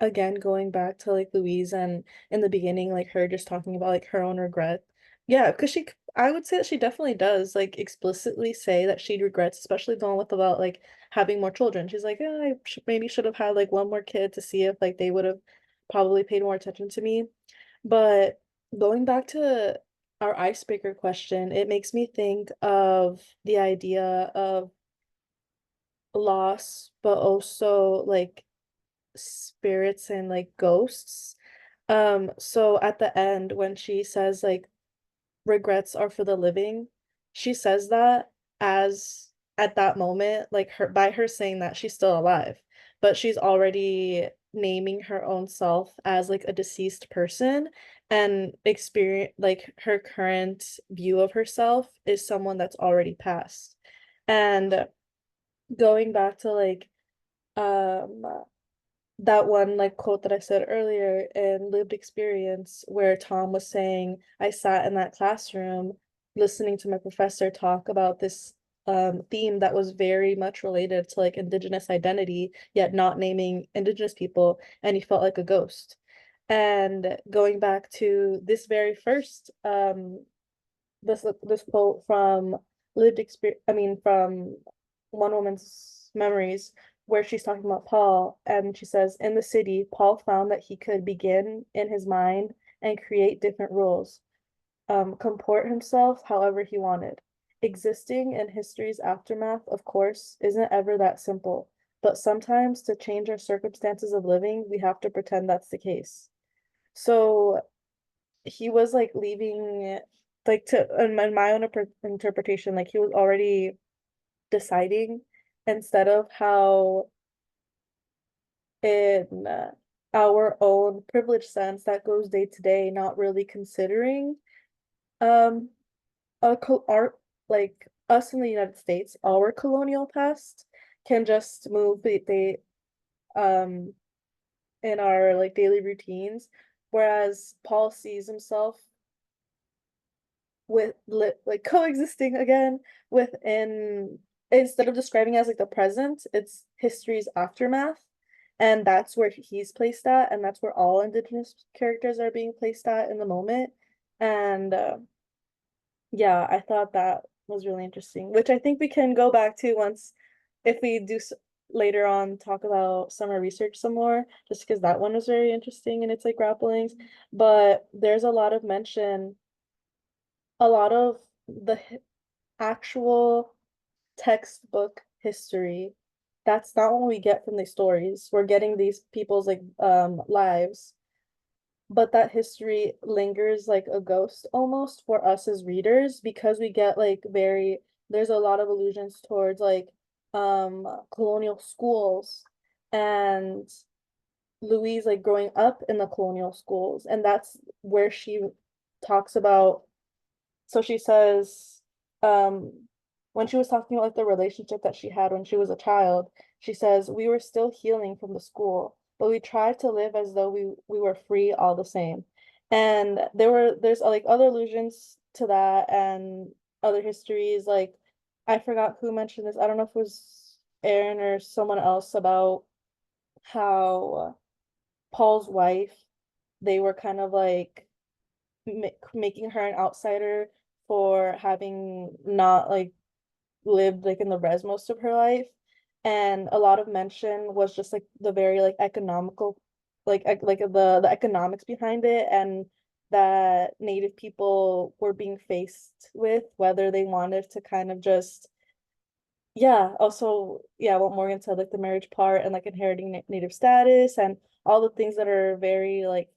again going back to like Louise and in the beginning, like her just talking about like her own regret. Yeah, because I would say that she definitely does like explicitly say that she regrets, especially the one with about like having more children. She's like, I maybe should have had like one more kid to see if like they would have probably paid more attention to me. But going back to our icebreaker question, it makes me think of the idea of loss, but also like spirits and like ghosts. So at the end when she says like regrets are for the living, she says that as at that moment, like her by her saying that she's still alive, but she's already naming her own self as like a deceased person and experience like her current view of herself is someone that's already passed. And going back to like um that one like quote that I said earlier in lived experience where Tom was saying I sat in that classroom listening to my professor talk about this theme that was very much related to like indigenous identity yet not naming indigenous people and he felt like a ghost. And going back to this very first this quote from lived experience, I mean, from one woman's memories, where she's talking about Paul, and she says, in the city, Paul found that he could begin in his mind and create different rules, comport himself however he wanted. Existing in history's aftermath, of course, isn't ever that simple, but sometimes to change our circumstances of living, we have to pretend that's the case. So he was like leaving like to in my own interpretation like he was already deciding instead of how in our own privileged sense that goes day to day not really considering um art like us in the United States our colonial past can just move they um in our like daily routines, whereas Paul sees himself with like coexisting again within instead of describing it as like the present, it's history's aftermath. And that's where he's placed at, and that's where all indigenous characters are being placed at in the moment. And yeah, I thought that was really interesting, which I think we can go back to once if we do later on talk about summer research some more, just because that one was very interesting and it's like grapplings. But there's a lot of mention a lot of the actual textbook history that's not what we get from these stories. We're getting these people's like lives, but that history lingers like a ghost almost for us as readers, because we get like very, there's a lot of allusions towards like colonial schools, and Louise like growing up in the colonial schools, and that's where she talks about, so she says, um, when she was talking about like the relationship that she had when she was a child, she says, we were still healing from the school, but we tried to live as though we were free all the same. And there's like other allusions to that and other histories. Like I forgot who mentioned this. I don't know if it was Aaron or someone else, about how Paul's wife, they were kind of like making her an outsider for having not like lived like in the res most of her life. And a lot of mention was just like the very like economical, like the economics behind it, and that Native people were being faced with whether they wanted to kind of just, yeah, also, yeah, what Morgan said, like the marriage part and like inheriting Native status and all the things that are very like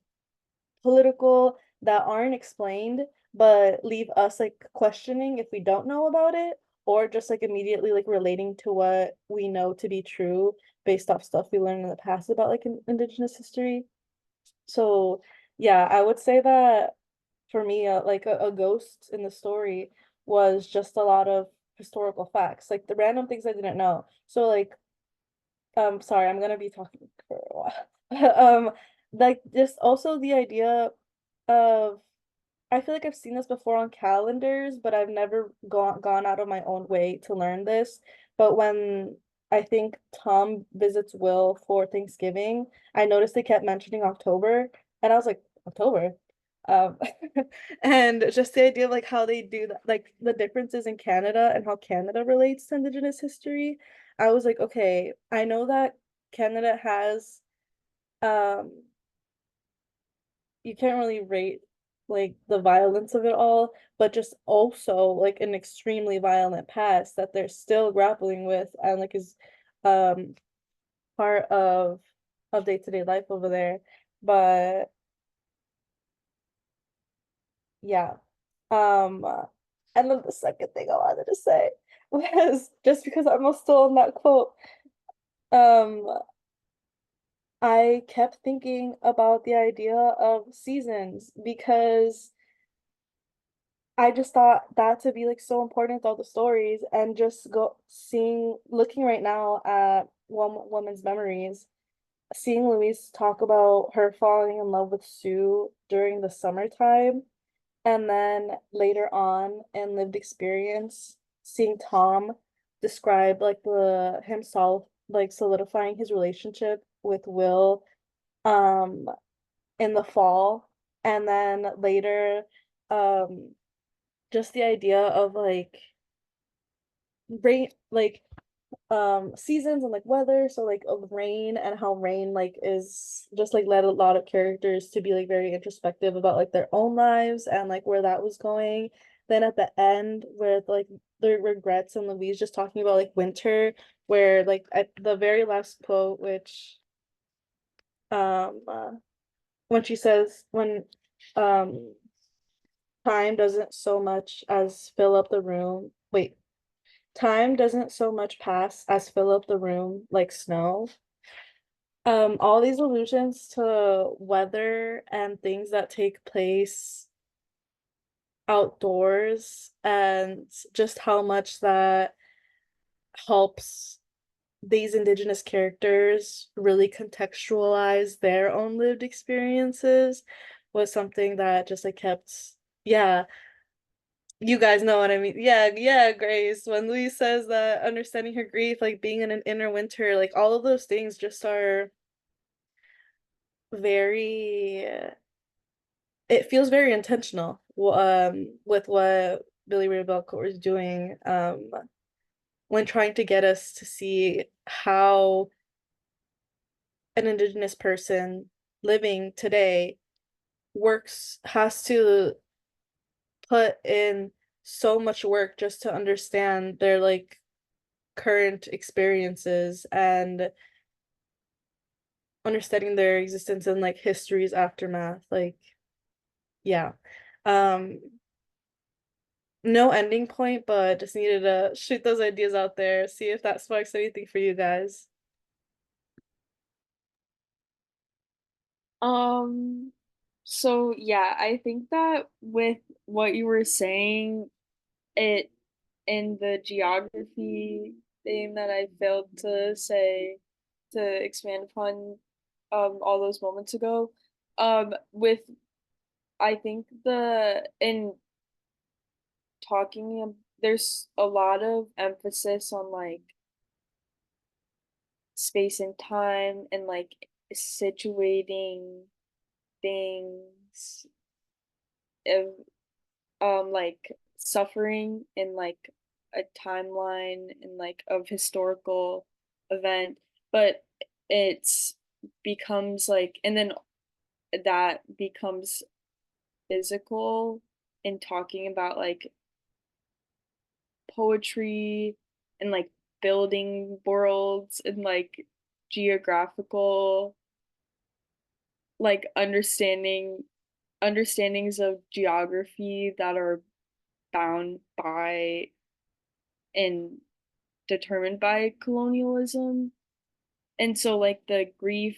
political, that aren't explained, but leave us like questioning if we don't know about it, or just like immediately like relating to what we know to be true based off stuff we learned in the past about like Indigenous history. So yeah, I would say that for me, like a ghost in the story was just a lot of historical facts, like the random things I didn't know. So like, sorry, I'm gonna be talking for a while. Like just also the idea of, I feel like I've seen this before on calendars, but I've never gone out of my own way to learn this. But when I think Tom visits Will for Thanksgiving, I noticed they kept mentioning October, and I was like, October? Um, and just the idea of like how they do that, like the differences in Canada and how Canada relates to Indigenous history. I was like, okay, I know that Canada has um you can't really rate like the violence of it all, but just also like an extremely violent past that they're still grappling with, and like is um part of day-to-day life over there. But yeah. Um and then the second thing I wanted to say was, just because I'm still on that quote, um I kept thinking about the idea of seasons, because I just thought that to be like so important to all the stories, and just looking right now at one woman's memories, seeing Louise talk about her falling in love with Sue during the summertime, and then later on in lived experience, seeing Tom describe like the himself like solidifying his relationship with Will um in the fall, and then later um just the idea of like rain, like seasons and like weather, so like of rain, and how rain like is just like led a lot of characters to be like very introspective about like their own lives and like where that was going. Then at the end with like the regrets, and Louise just talking about like winter, where like at the very last quote, which um uh, when she says, when um time doesn't so much as fill up the room, wait, time doesn't so much pass as fill up the room like snow. All these allusions to weather and things that take place outdoors, and just how much that helps these Indigenous characters really contextualize their own lived experiences, was something that just like kept, yeah, you guys know what I mean. Yeah, yeah, Grace. When Louise says that understanding her grief, like being in an inner winter, like all of those things just are very, it feels very intentional with what Billy-Ray Belcourt was doing when trying to get us to see how an Indigenous person living today has to put in so much work just to understand their like current experiences and understanding their existence and like history's aftermath. Like, yeah. Um, no ending point, but just needed to shoot those ideas out there, see if that sparks anything for you guys. So yeah, I think that with what you were saying, it in the geography thing that I failed to say to expand upon all those moments ago, with I think the in talking there's a lot of emphasis on like space and time and like situating things of like suffering in like a timeline and like of historical event, but it's becomes like and then that becomes physical in talking about like poetry and like building worlds and like geographical like understandings of geography that are bound by and determined by colonialism. And so like the grief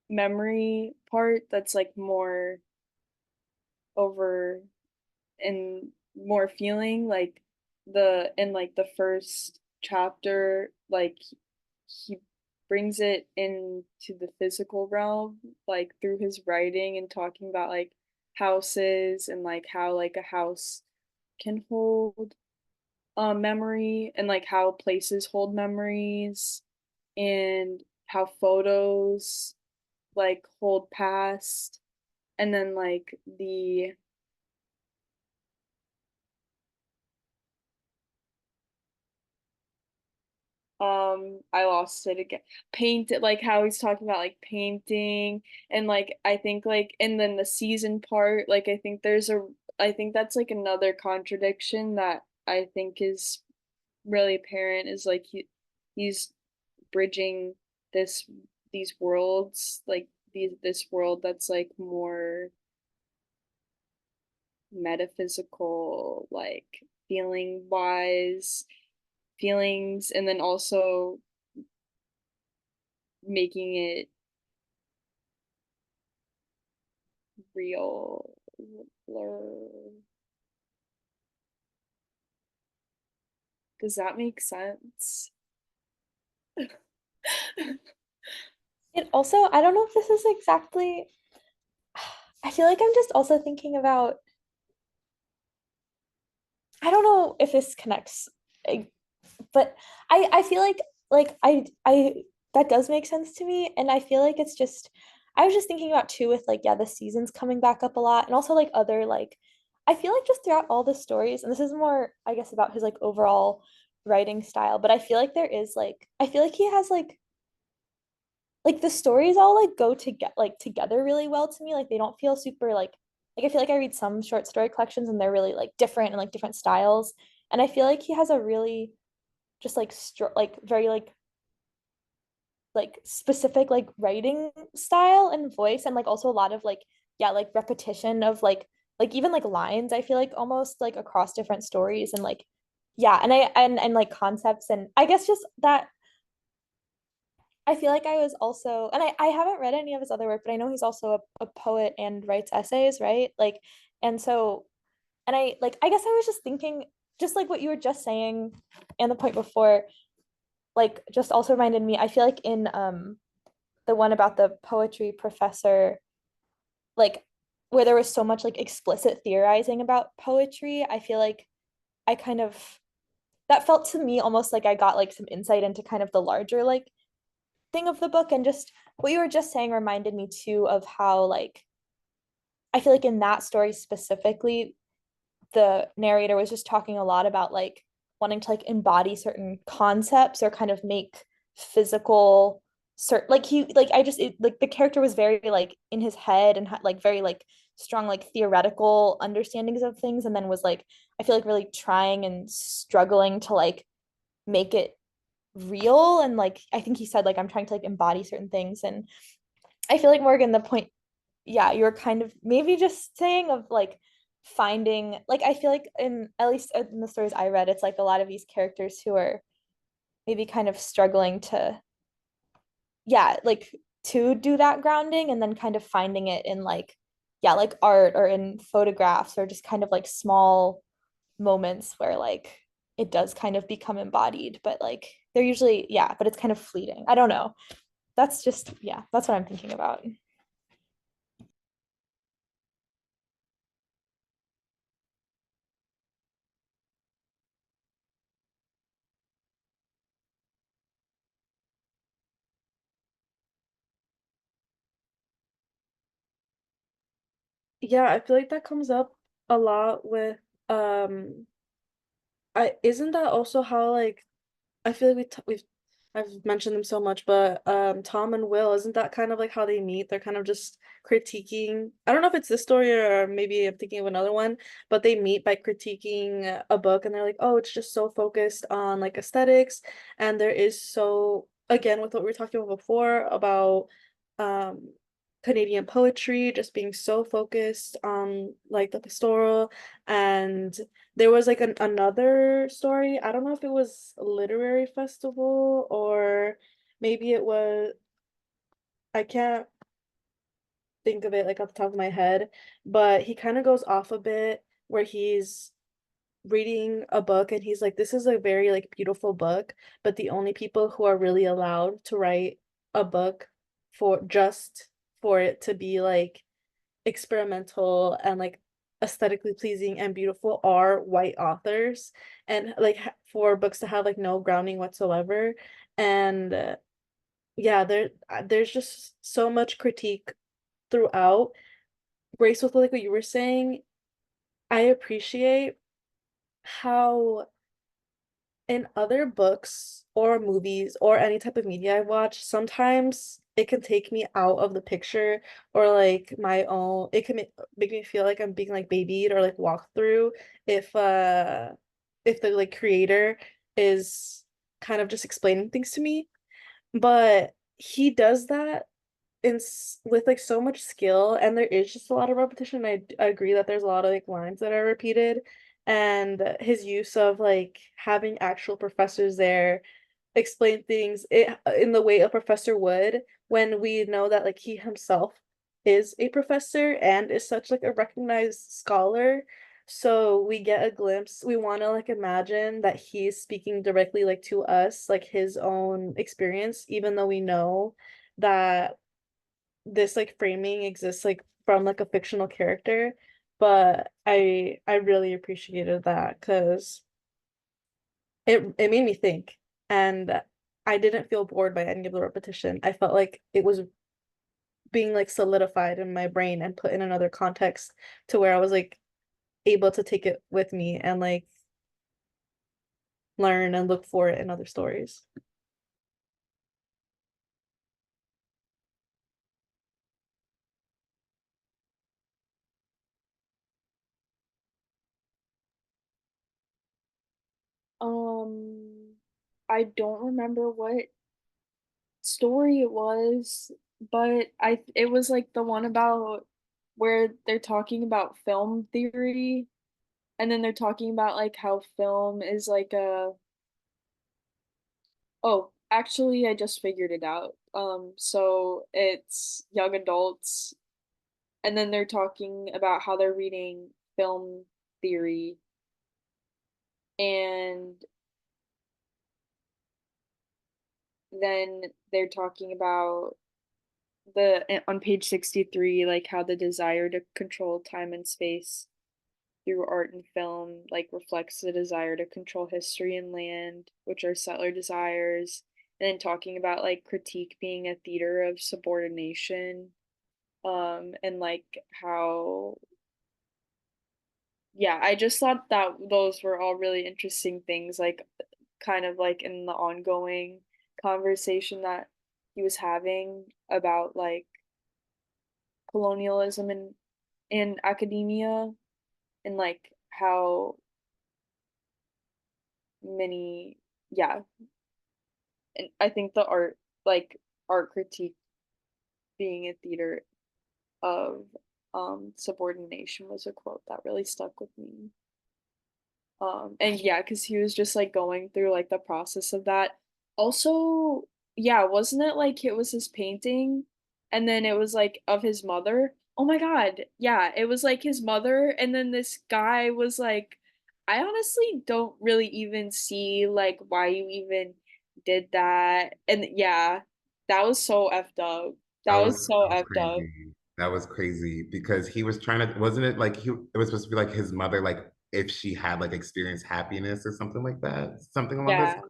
memory part that's like more over and more feeling like the in like the first chapter like he brings it into the physical realm like through his writing and talking about like houses and like how like a house can hold memory and like how places hold memories and how photos like hold past and then like the I lost it again. Paint it like how he's talking about like painting and like I think like and then the season part like I think that's like another contradiction that I think is really apparent is like he's bridging this these worlds like this world that's like more metaphysical like feeling wise feelings and then also making it real. Does that make sense? It also, I don't know if this is exactly, I feel like I'm just also thinking about, I don't know if this connects, but I feel like I that does make sense to me, and I feel like it's just I was just thinking about too with like yeah the seasons coming back up a lot, and also like other like I feel like just throughout all the stories, and this is more I guess about his like overall writing style, but I feel like there is like I feel like he has like the stories all like go to get like together really well to me. Like they don't feel super like I feel like I read some short story collections and they're really like different and like different styles. And I feel like he has a really just like like very like specific like writing style and voice and like also a lot of like yeah like repetition of like even like lines I feel like almost like across different stories and like yeah and like concepts and I guess just that I feel like I was also, and I haven't read any of his other work, but I know he's also a poet and writes essays, right? Like, and so, and I like, I guess I was just thinking, just like what you were just saying, and the point before, like, just also reminded me. I feel like in the one about the poetry professor, like, where there was so much like explicit theorizing about poetry, I feel like I kind of that felt to me almost like I got like some insight into kind of the larger like thing of the book and just what you were just saying reminded me too of how like I feel like in that story specifically the narrator was just talking a lot about like wanting to like embody certain concepts or kind of make physical certain like he like I just like the character was very like in his head and had like very like strong like theoretical understandings of things and then was like I feel like really trying and struggling to like make it real, and like I think he said like I'm trying to like embody certain things. And I feel like Morgan, the point, yeah, you're kind of maybe just saying of like finding, like I feel like in at least in the stories I read, it's like a lot of these characters who are maybe kind of struggling to, yeah, like to do that grounding, and then kind of finding it in like, yeah, like art or in photographs or just kind of like small moments where like it does kind of become embodied, but like they're usually, yeah, but it's kind of fleeting. I don't know. That's just, yeah, that's what I'm thinking about. Yeah, I feel like that comes up a lot with um I isn't that also how like I feel like we've I've mentioned them so much, but Tom and Will, isn't that kind of like how they meet? They're kind of just critiquing. I don't know if it's this story or maybe I'm thinking of another one, but they meet by critiquing a book and they're like, "Oh, it's just so focused on like aesthetics." And there is so again with what we were talking about before about um Canadian poetry just being so focused on like the pastoral, and there was like another story. I don't know if it was a literary festival or maybe it was, I can't think of it like off the top of my head, but he kind of goes off a bit where he's reading a book and he's like, this is a very like beautiful book, but the only people who are really allowed to write a book for just for it to be like experimental and like aesthetically pleasing and beautiful are white authors, and like for books to have like no grounding whatsoever. And yeah, there's just so much critique throughout. Grace, with like what you were saying, I appreciate how in other books or movies or any type of media I watch, sometimes it can take me out of the picture, or like my own, it can make me feel like I'm being like babied or like walked through if the like creator is kind of just explaining things to me. But he does that with like so much skill, and there is just a lot of repetition. I agree that there's a lot of like lines that are repeated, and his use of like having actual professors there explain things in the way a professor would, when we know that like he himself is a professor and is such like a recognized scholar. So we get a glimpse. We want to like imagine that he's speaking directly like to us, like his own experience, even though we know that this like framing exists like from like a fictional character. But I really appreciated that because it made me think, and I didn't feel bored by any of the repetition. I felt like it was being like solidified in my brain and put in another context to where I was like able to take it with me and like learn and look for it in other stories. Um, I don't remember what story it was, but it was like the one about where they're talking about film theory, and then they're talking about like how film is like a, oh, actually I just figured it out. So it's young adults, and then they're talking about how they're reading film theory, and then they're talking about on page 63, like how the desire to control time and space through art and film like reflects the desire to control history and land, which are settler desires, and then talking about like critique being a theater of subordination, and like how, yeah, I just thought that those were all really interesting things, like kind of like in the ongoing conversation that he was having about like colonialism in academia, and like how many, yeah, and I think art critique being a theater of subordination was a quote that really stuck with me. And yeah, because he was just like going through like the process of that. Also, yeah, wasn't it like it was his painting and then it was like of his mother? Oh my God. Yeah, it was like his mother, and then this guy was like, I honestly don't really even see like why you even did that. And yeah, that was so effed up. That was so that was effed up. crazy. That was crazy because he was trying to, wasn't it like it was supposed to be like his mother, like if she had like experienced happiness or something like that, something along those. Yeah.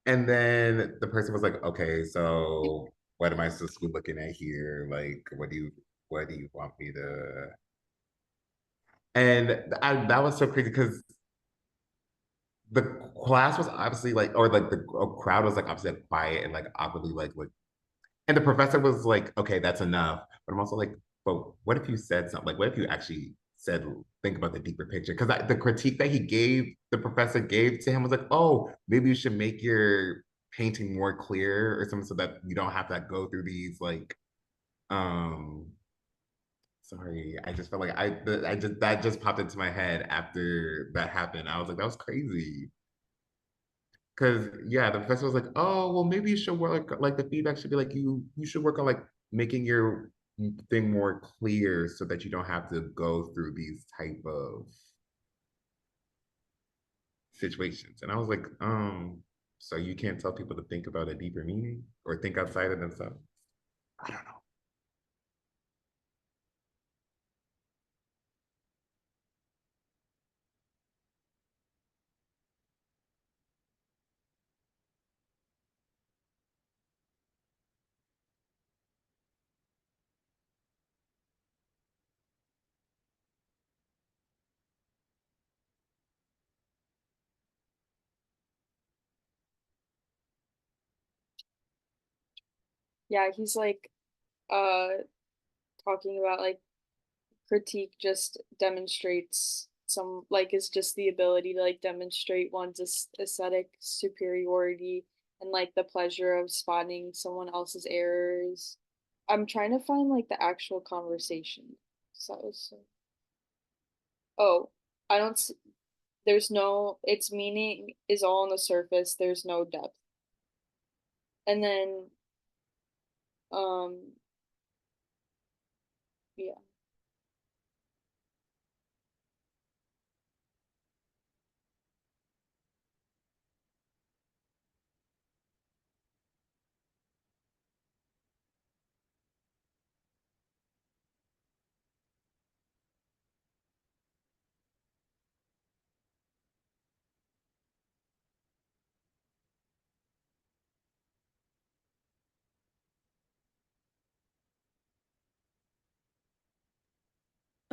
And then the person was like, okay, so what am I supposed to be looking at here? Like, what do you want me to? And that was so crazy because the class was obviously like, or like the crowd was like obviously like quiet and like awkwardly like, and the professor was like, okay, that's enough. But I'm also like, but what if you said something? Like, what if you actually said, think about the deeper picture? Because the critique that the professor gave to him was like, oh, maybe you should make your painting more clear or something so that you don't have to go through these like, um, sorry, I just felt like I just that just popped into my head after that happened. I was like, that was crazy. Cause yeah, the professor was like, "Oh, well, maybe you should work like the feedback should be like you should work on like making your thing more clear so that you don't have to go through these type of situations." And I was like, so you can't tell people to think about a deeper meaning or think outside of themselves? I don't know. Yeah, he's like uh talking about like critique just demonstrates some like is just the ability to like demonstrate one's aesthetic superiority and like the pleasure of spotting someone else's errors. I'm trying to find like the actual conversation. So oh, I don't s- there's no its meaning is all on the surface, there's no depth. And then um yeah.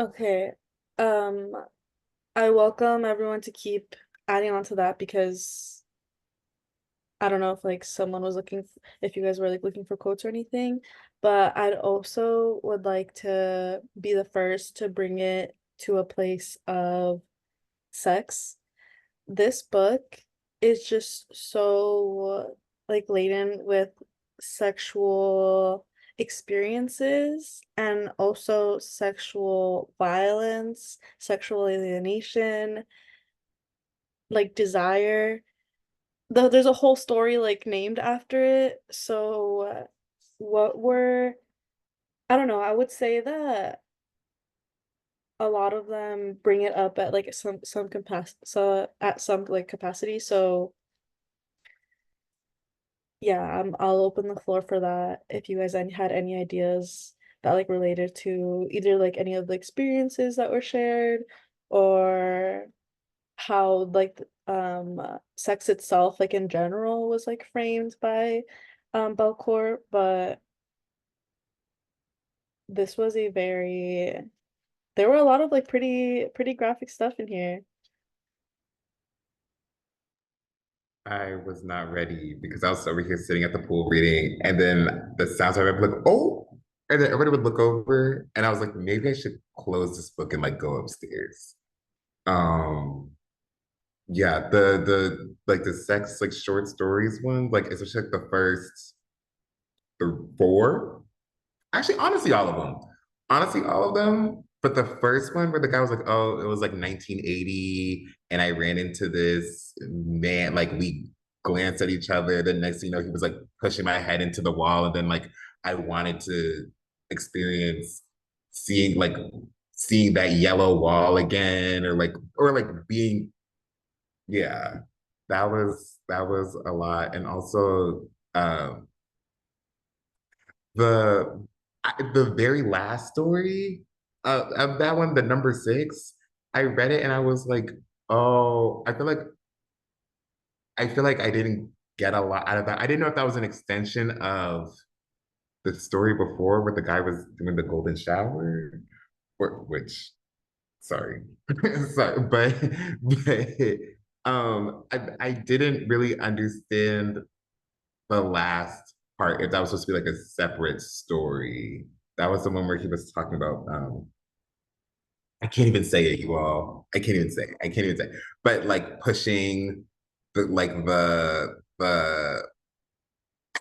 Okay. Um, I welcome everyone to keep adding on to that because I don't know if like someone was if you guys were like looking for quotes or anything, but I'd also would like to be the first to bring it to a place of sex. This book is just so like laden with sexual experiences and also sexual violence, sexual alienation, like desire. There's a whole story like named after it. So what were I don't know, I would say that a lot of them bring it up at like some capacity, so at some like capacity. So yeah, I'll open the floor for that if you guys had any ideas that like related to either like any of the experiences that were shared or how like sex itself like in general was like framed by Belcourt, but this was a very there were a lot of like pretty graphic stuff in here. I was not ready because I was over here sitting at the pool reading, and then the sounds I would like, oh, and then everybody would look over, and I was like, maybe I should close this book and like go upstairs. Um, yeah, the like the sex like short stories one, like especially like the first the four. Actually, honestly, all of them. Honestly, all of them. But the first one where the guy was like, "Oh, it was like 1980, and I ran into this man." Like we glanced at each other. The next thing you know, he was like pushing my head into the wall, and then like I wanted to experience seeing like seeing that yellow wall again, or like being yeah. That was a lot, and also the the very last story of that one, the number six, I read it and I was like, oh, I feel like I didn't get a lot out of that. I didn't know if that was an extension of the story before where the guy was doing the golden shower, or which sorry. Sorry, but I didn't really understand the last part, if that was supposed to be like a separate story. That was the one where he was talking about I can't even say it, you all. I can't even say it. I can't even say it. But like pushing the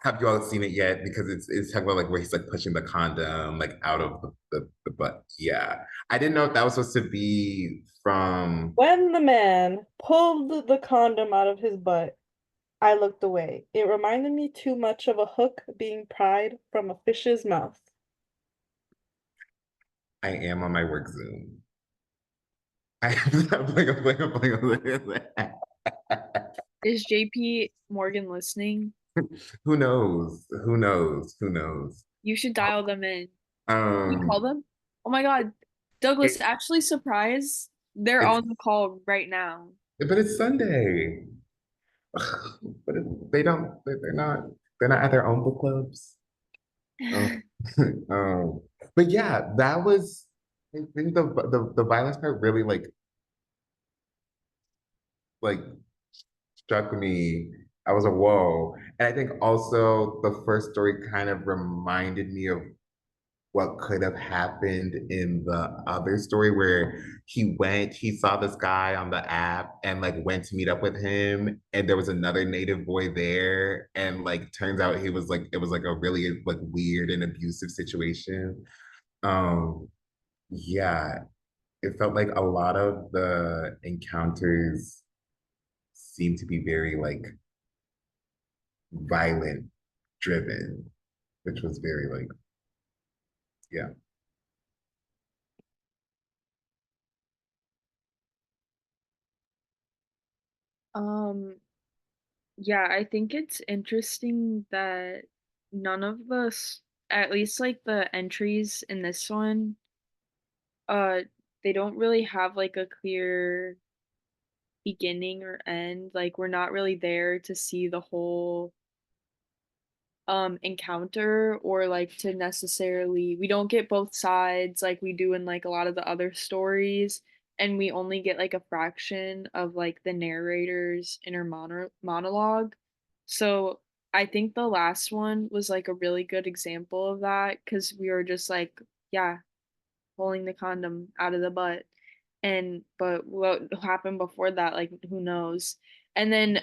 have you all seen it yet? Because it's talking about like where he's like pushing the condom like out of the butt. Yeah. I didn't know if that was supposed to be from When the man pulled the condom out of his butt, I looked away. It reminded me too much of a hook being pried from a fish's mouth. I am on my work Zoom. I'm playing. Is JP Morgan listening? Who knows? Who knows? Who knows? You should dial them in. Can you call Um, them? Oh my God. Douglas, it, actually surprised they're it's on the call right now. but it's Sunday. But they don't. They're not. They're not at their own book clubs. Um, um, but yeah, that was. I think the violence part really like struck me. I was a whoa, and I think also the first story kind of reminded me of what could have happened in the other story where he saw this guy on the app and like went to meet up with him, and there was another native boy there, and like turns out he was like it was like a really like weird and abusive situation. Um, yeah, it felt like a lot of the encounters seemed to be very like violent driven, which was very like yeah. Um, yeah, I think it's interesting that none of us, at least like the entries in this one, uh, they don't really have like a clear beginning or end. Like we're not really there to see the whole encounter or like to necessarily we don't get both sides like we do in like a lot of the other stories, and we only get like a fraction of like the narrator's inner monologue. So I think the last one was like a really good example of that because we were just like, yeah, pulling the condom out of the butt. And but what happened before that, like who knows? And then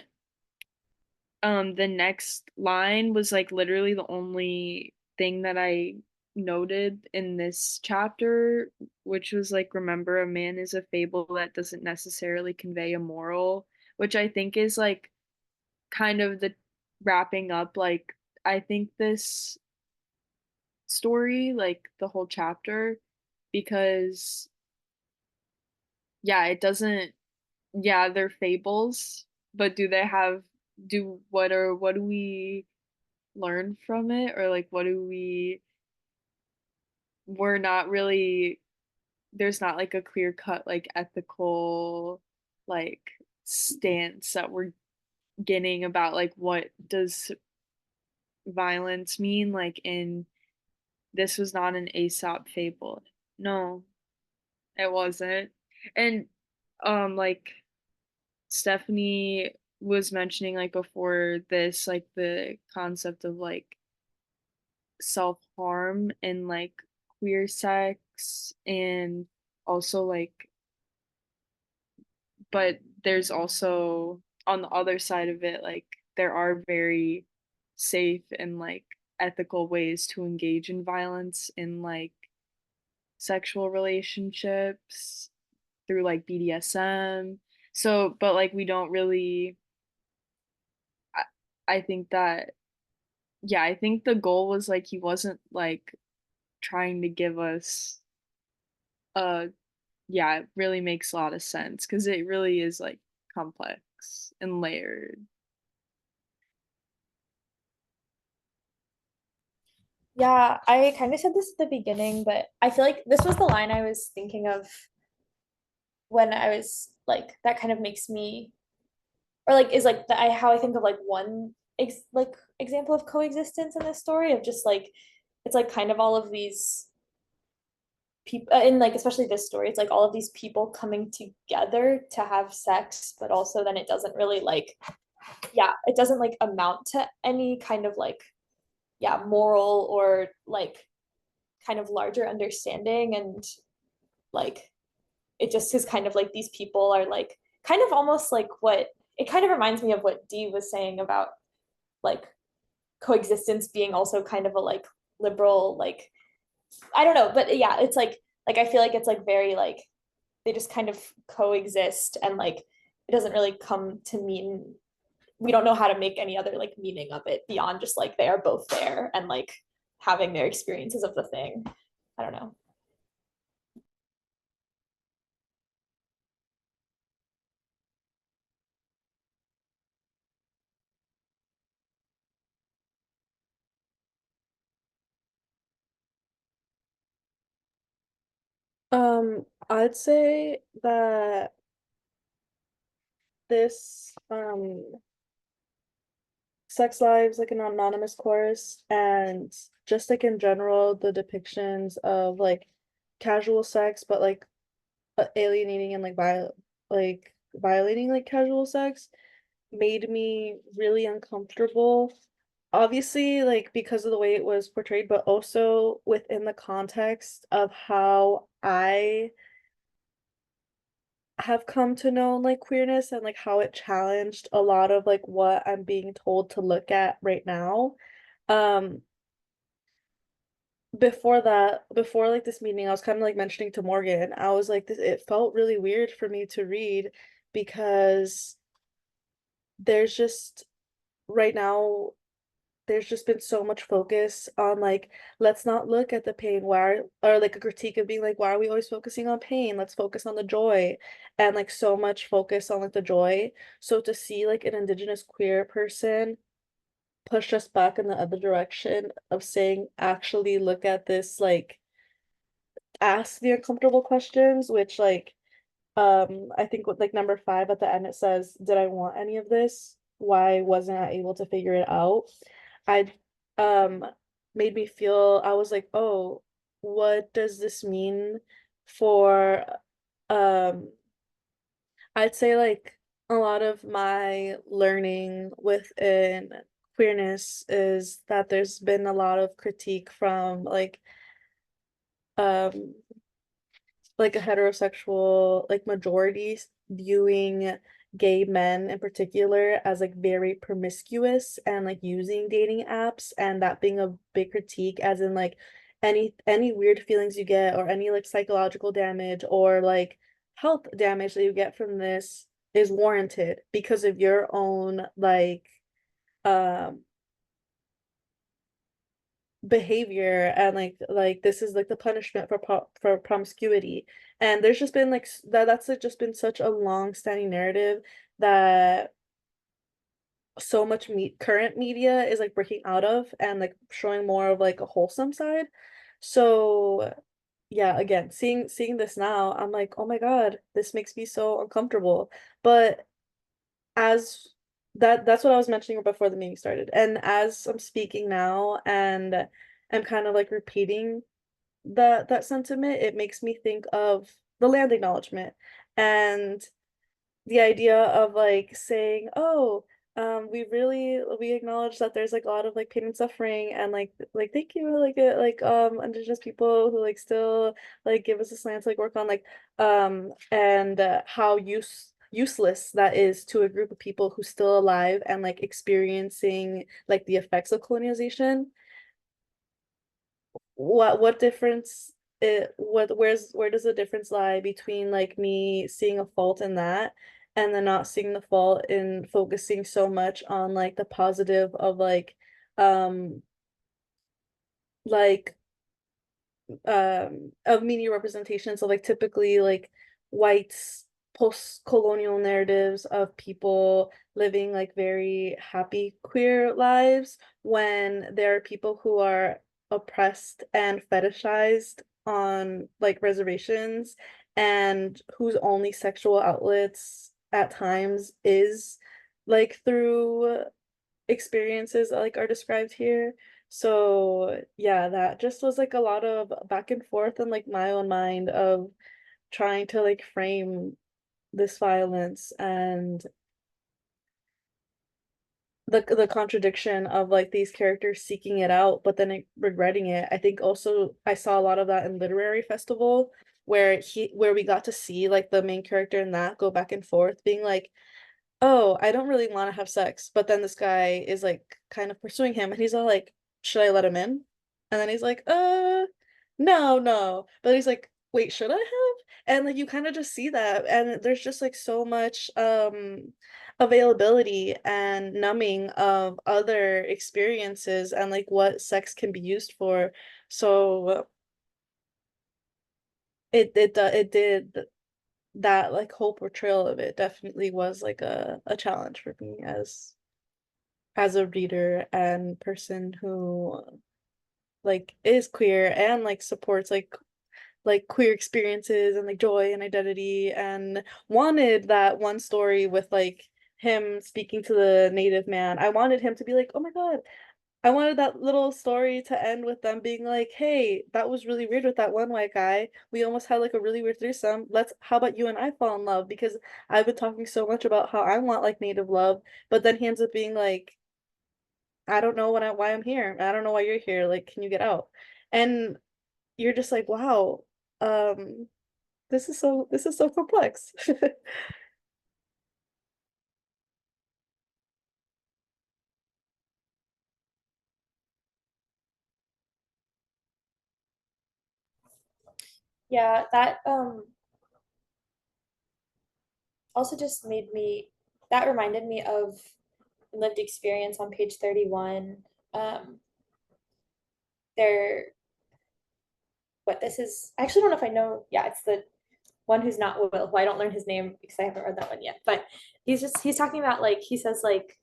the next line was like literally the only thing that I noted in this chapter, which was like, remember, a man is a fable that doesn't necessarily convey a moral, which I think is like kind of the wrapping up. Like, I think this story, like the whole chapter, because yeah, it doesn't, yeah, they're fables, but do they have, what do we learn from it, or like what do we're not really, there's not like a clear cut like ethical like stance that we're getting about like what does violence mean, like in this was not an Aesop fable. No, it wasn't. And like Stephanie was mentioning like before this, like the concept of like self-harm and like queer sex, and also like, but there's also on the other side of it, like there are very safe and like ethical ways to engage in violence in like sexual relationships through like BDSM. So, but like we don't really, I, I think that, yeah, I think the goal was like he wasn't like trying to give us a, yeah, it really makes a lot of sense because it really is like complex and layered. Yeah, I kind of said this at the beginning, but I feel like this was the line I was thinking of when I was like, that kind of makes me, or like is like the I how I think of like one example of coexistence in this story of just like it's like kind of all of these people in like especially this story, it's like all of these people coming together to have sex, but also then it doesn't really like yeah, it doesn't like amount to any kind of like yeah, moral or like kind of larger understanding and like it just is kind of like these people are like kind of almost like what it kind of reminds me of what Dee was saying about like coexistence being also kind of a like liberal like I don't know, but yeah, it's like I feel like it's like very like they just kind of coexist and like it doesn't really come to mean we don't know how to make any other like meaning of it beyond just like they are both there and like having their experiences of the thing. I don't know. I'd say that this sex lives like an anonymous chorus and just like in general the depictions of like casual sex but like alienating and like violating like casual sex made me really uncomfortable. Obviously, like because of the way it was portrayed, but also within the context of how I have come to know like queerness and like how it challenged a lot of like what I'm being told to look at right now. Um, before that, before like this meeting, I was kind of like mentioning to Morgan, I was like, this, it felt really weird for me to read because there's just right now there's just been so much focus on like let's not look at the pain why or like a critique of being like why are we always focusing on pain, let's focus on the joy and like so much focus on like the joy. So to see like an indigenous queer person push us back in the other direction of saying actually look at this, like ask the uncomfortable questions, which like I think with like number 5 at the end it says, did I want any of this? Why wasn't I able to figure it out? I um made me feel I was like, oh, what does this mean for um I'd say like a lot of my learning within queerness is that there's been a lot of critique from um like a heterosexual like majorities viewing gay men in particular as like very promiscuous and like using dating apps, and that being a big critique as in like any weird feelings you get or any like psychological damage or like health damage that you get from this is warranted because of your own um behavior, and like this is like the punishment for promiscuity. And there's just been like that's like just been such a long standing narrative that so much current media is like breaking out of and like showing more of like a wholesome side. So yeah, again, seeing this now, I'm like, oh my God, this makes me so uncomfortable. But as that's what I was mentioning before the meeting started. And as I'm speaking now and I'm kind of like repeating that sentiment, it makes me think of the land acknowledgement and the idea of like saying, oh, we acknowledge that there's like a lot of like pain and suffering and like thank you like indigenous people who like still like give us this land to like work on like and useless that is to a group of people who's still alive and like experiencing like the effects of colonialization. What difference where does the difference lie between like me seeing a fault in that and then not seeing the fault in focusing so much on like the positive of um like of media representations of like typically like whites post-colonial narratives of people living like very happy queer lives when there are people who are oppressed and fetishized on like reservations and whose only sexual outlets at times is like through experiences like are described here. So yeah, that just was like a lot of back and forth in like my own mind of trying to like frame this violence and the contradiction of like these characters seeking it out but then regretting it. I think also I saw a lot of that in Literary Festival where we got to see like the main character in that go back and forth being like, oh, I don't really want to have sex. But then this guy is like kind of pursuing him and he's all like, should I let him in? And then he's like, no, no. But he's like, wait, should I have? And like you kind of just see that. And there's just like so much availability and numbing of other experiences and like what sex can be used for. So it did that like whole portrayal of it definitely was like a challenge for me as a reader and person who like is queer and like supports like queer experiences and like joy and identity and wanted that one story with like him speaking to the native man. I wanted him to be like, oh my God, I wanted that little story to end with them being like, hey, that was really weird with that one white guy. We almost had like a really weird threesome. How about you and I fall in love? Because I've been talking so much about how I want like native love, but then he ends up being like, I don't know why I'm here. I don't know why you're here. Like, can you get out? And you're just like, wow, um, this is so complex. Yeah, that also just that reminded me of lived experience on page 31. Um, there, what this is, I actually don't know if I know. Yeah, it's the one who's not Will, who I don't learn his name because I haven't read that one yet. But he's talking about like he says like,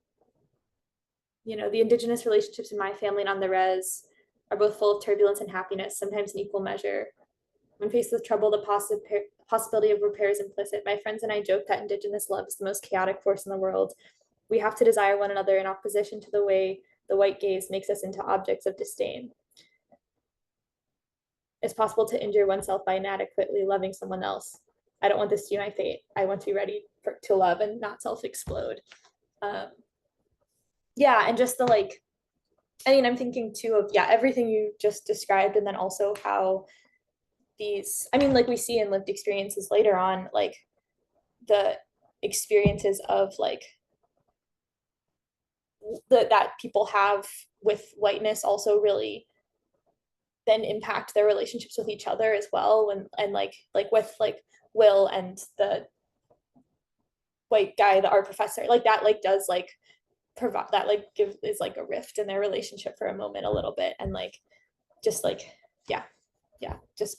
the indigenous relationships in my family and on the res are both full of turbulence and happiness, sometimes in equal measure. When faced with trouble, the possibility of repair is implicit. My friends and I joke that indigenous love is the most chaotic force in the world. We have to desire one another in opposition to the way the white gaze makes us into objects of disdain. It's possible to injure oneself by inadequately loving someone else. I don't want this to be my fate. I want to be ready to love and not self-explode. Um, yeah, and just the like, I'm thinking too of, yeah, everything you just described, and then also how like we see in lived experiences later on, like the experiences of like that people have with whiteness also really then impact their relationships with each other as well, and like with like Will and the white guy, the art professor, like that like does like provide that like gives is like a rift in their relationship for a moment a little bit, and like just like yeah, just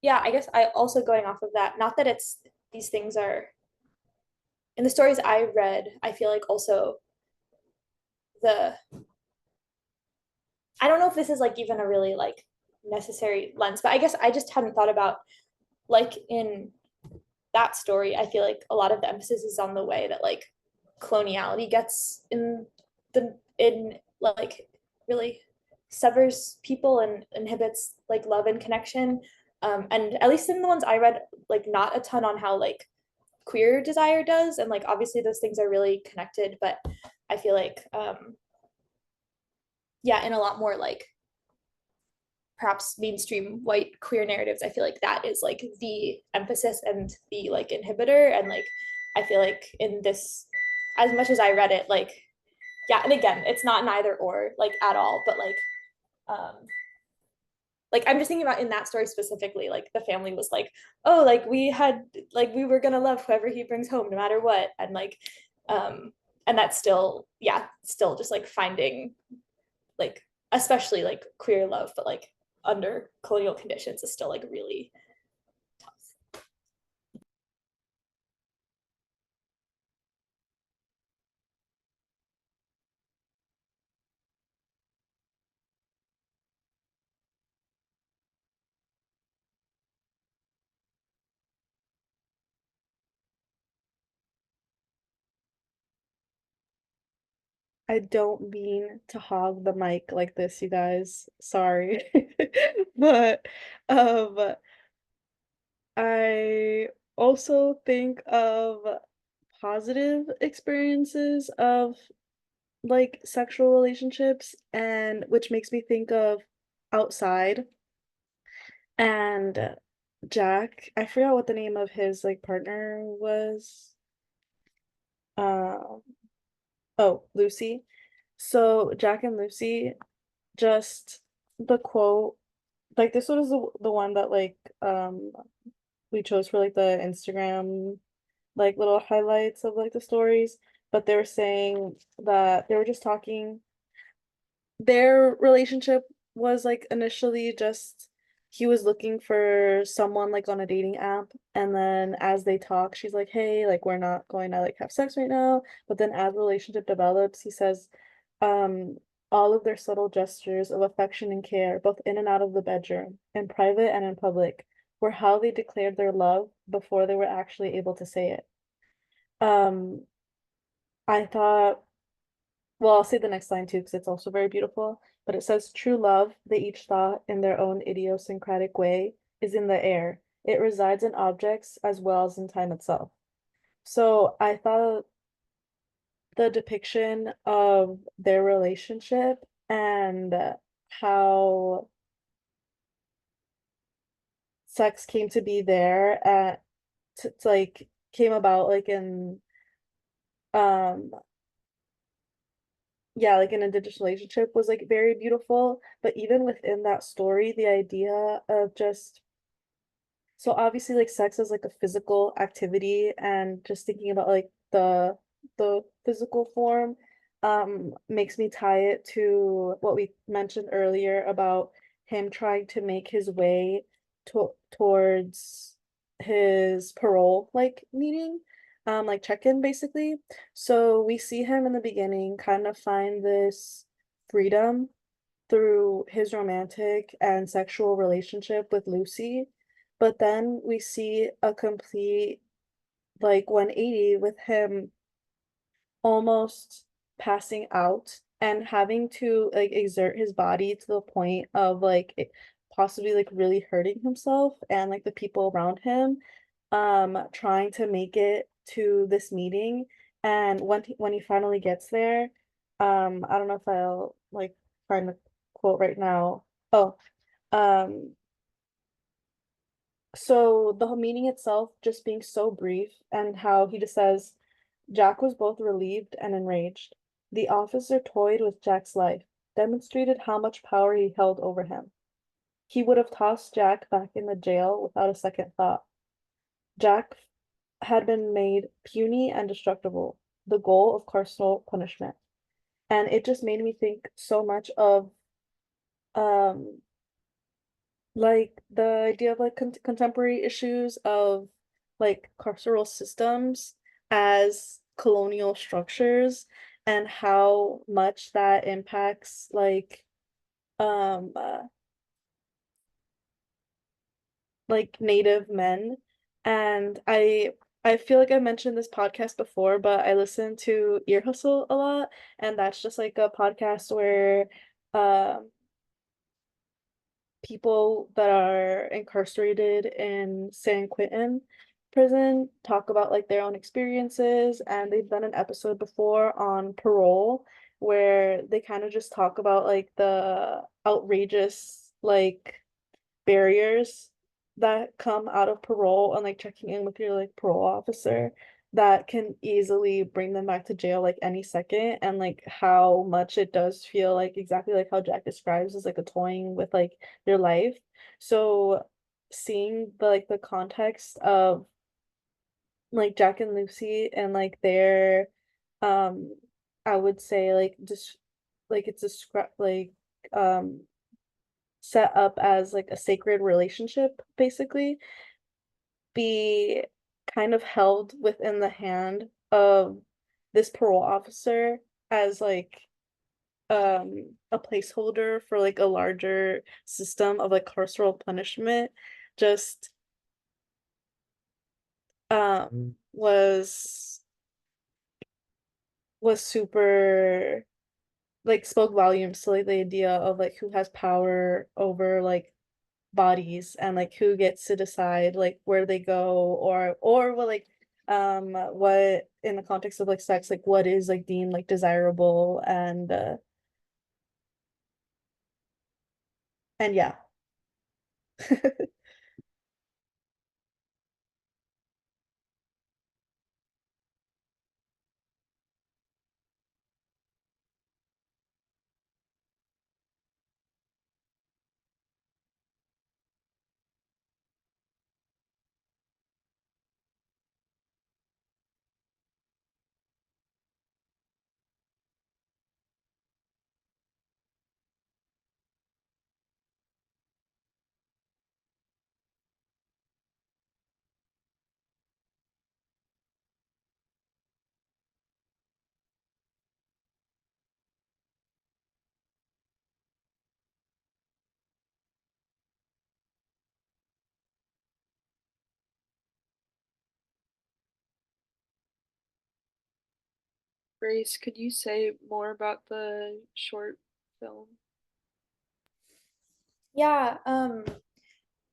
yeah. I guess I also, going off of that, not that it's these things are in the stories I read, I feel like also the I don't know if this is like even a really like necessary lens, but I guess I just hadn't thought about like in that story, I feel like a lot of the emphasis is on the way that like coloniality gets in like really severs people and inhibits like love and connection. And at least in the ones I read, like not a ton on how like queer desire does, and like obviously those things are really connected, but I feel like yeah, in a lot more like perhaps mainstream white queer narratives, I feel like that is like the emphasis and the like inhibitor. And like I feel like in this, as much as I read it, like yeah, and again, it's not neither or like at all, but um like I'm just thinking about in that story specifically, like the family was like, oh, like we were gonna love whoever he brings home no matter what. And like and that's still, yeah, still just like finding like especially like queer love, but like under colonial conditions is still like really tough. I don't mean to hog the mic like this, you guys. Sorry. But um I also think of positive experiences of like sexual relationships, and which makes me think of outside and Jack. I forgot what the name of his like partner was. Um oh, Lucy. So Jack and Lucy, just the quote, like this was the one that like we chose for like the Instagram like little highlights of like the stories, but they were saying that they were just talking, their relationship was like initially just he was looking for someone like on a dating app, and then as they talk she's like, hey, like we're not going to like have sex right now, but then as the relationship develops he says um all of their subtle gestures of affection and care both in and out of the bedroom, in private and in public, were how they declared their love before they were actually able to say it. um I thought, well, I'll say the next line too, because it's also very beautiful. But it says, true love, they each thought in their own idiosyncratic way, is in the air. It resides in objects as well as in time itself. So I thought the depiction of their relationship and how sex came to be there at like came about like in um yeah, like an indigenous relationship was like very beautiful. But even within that story, the idea of just, so obviously like sex is like a physical activity, and just thinking about like the physical form makes me tie it to what we mentioned earlier about him trying to make his way towards his parole like meeting, like check-in basically. So we see him in the beginning kind of find this freedom through his romantic and sexual relationship with Lucy, but then we see a complete like 180 with him almost passing out and having to like exert his body to the point of like possibly like really hurting himself and like the people around him, trying to make it to this meeting. And when he finally gets there, I don't know if I'll like find the quote right now. Oh, um so the whole meeting itself just being so brief, and how he just says, Jack was both relieved and enraged. The officer toyed with Jack's life, demonstrated how much power he held over him. He would have tossed Jack back in the jail without a second thought. Jack had been made puny and destructible, the goal of carceral punishment. And it just made me think so much of um like the idea of like contemporary issues of like carceral systems as colonial structures, and how much that impacts um uh, like Native men. And I I feel like I mentioned this podcast before, but I listen to Ear Hustle a lot, and that's just like a podcast where um people that are incarcerated in San Quentin prison talk about like their own experiences, and they've done an episode before on parole where they kind of just talk about like the outrageous like barriers that come out of parole and like checking in with your like parole officer that can easily bring them back to jail like any second, and like how much it does feel like exactly like how Jack describes is like a toying with like your life. So seeing the like the context of like Jack and Lucy and like their um I would say like just like it's a um set up as like a sacred relationship basically be kind of held within the hand of this parole officer as like a placeholder for like a larger system of like carceral punishment just was super like spoke volumes to like the idea of like who has power over like bodies and like who gets to decide like where they go or what like what in the context of like sex like what is like deemed like desirable and yeah. Grace, could you say more about the short film? Yeah,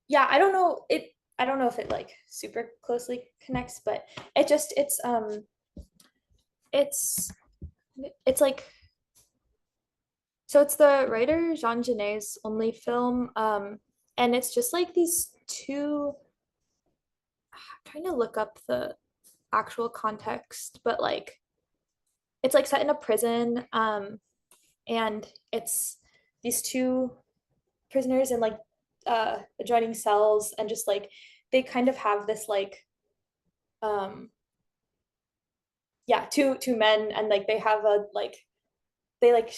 yeah, I don't know if it like super closely connects, but it's it's like so it's the writer Jean Genet's only film. And it's just like these two, I'm trying to look up the actual context, but like it's like set in a prison, and it's these two prisoners in like adjoining cells, and just like they kind of have this like um yeah, two men, and like they have a like they like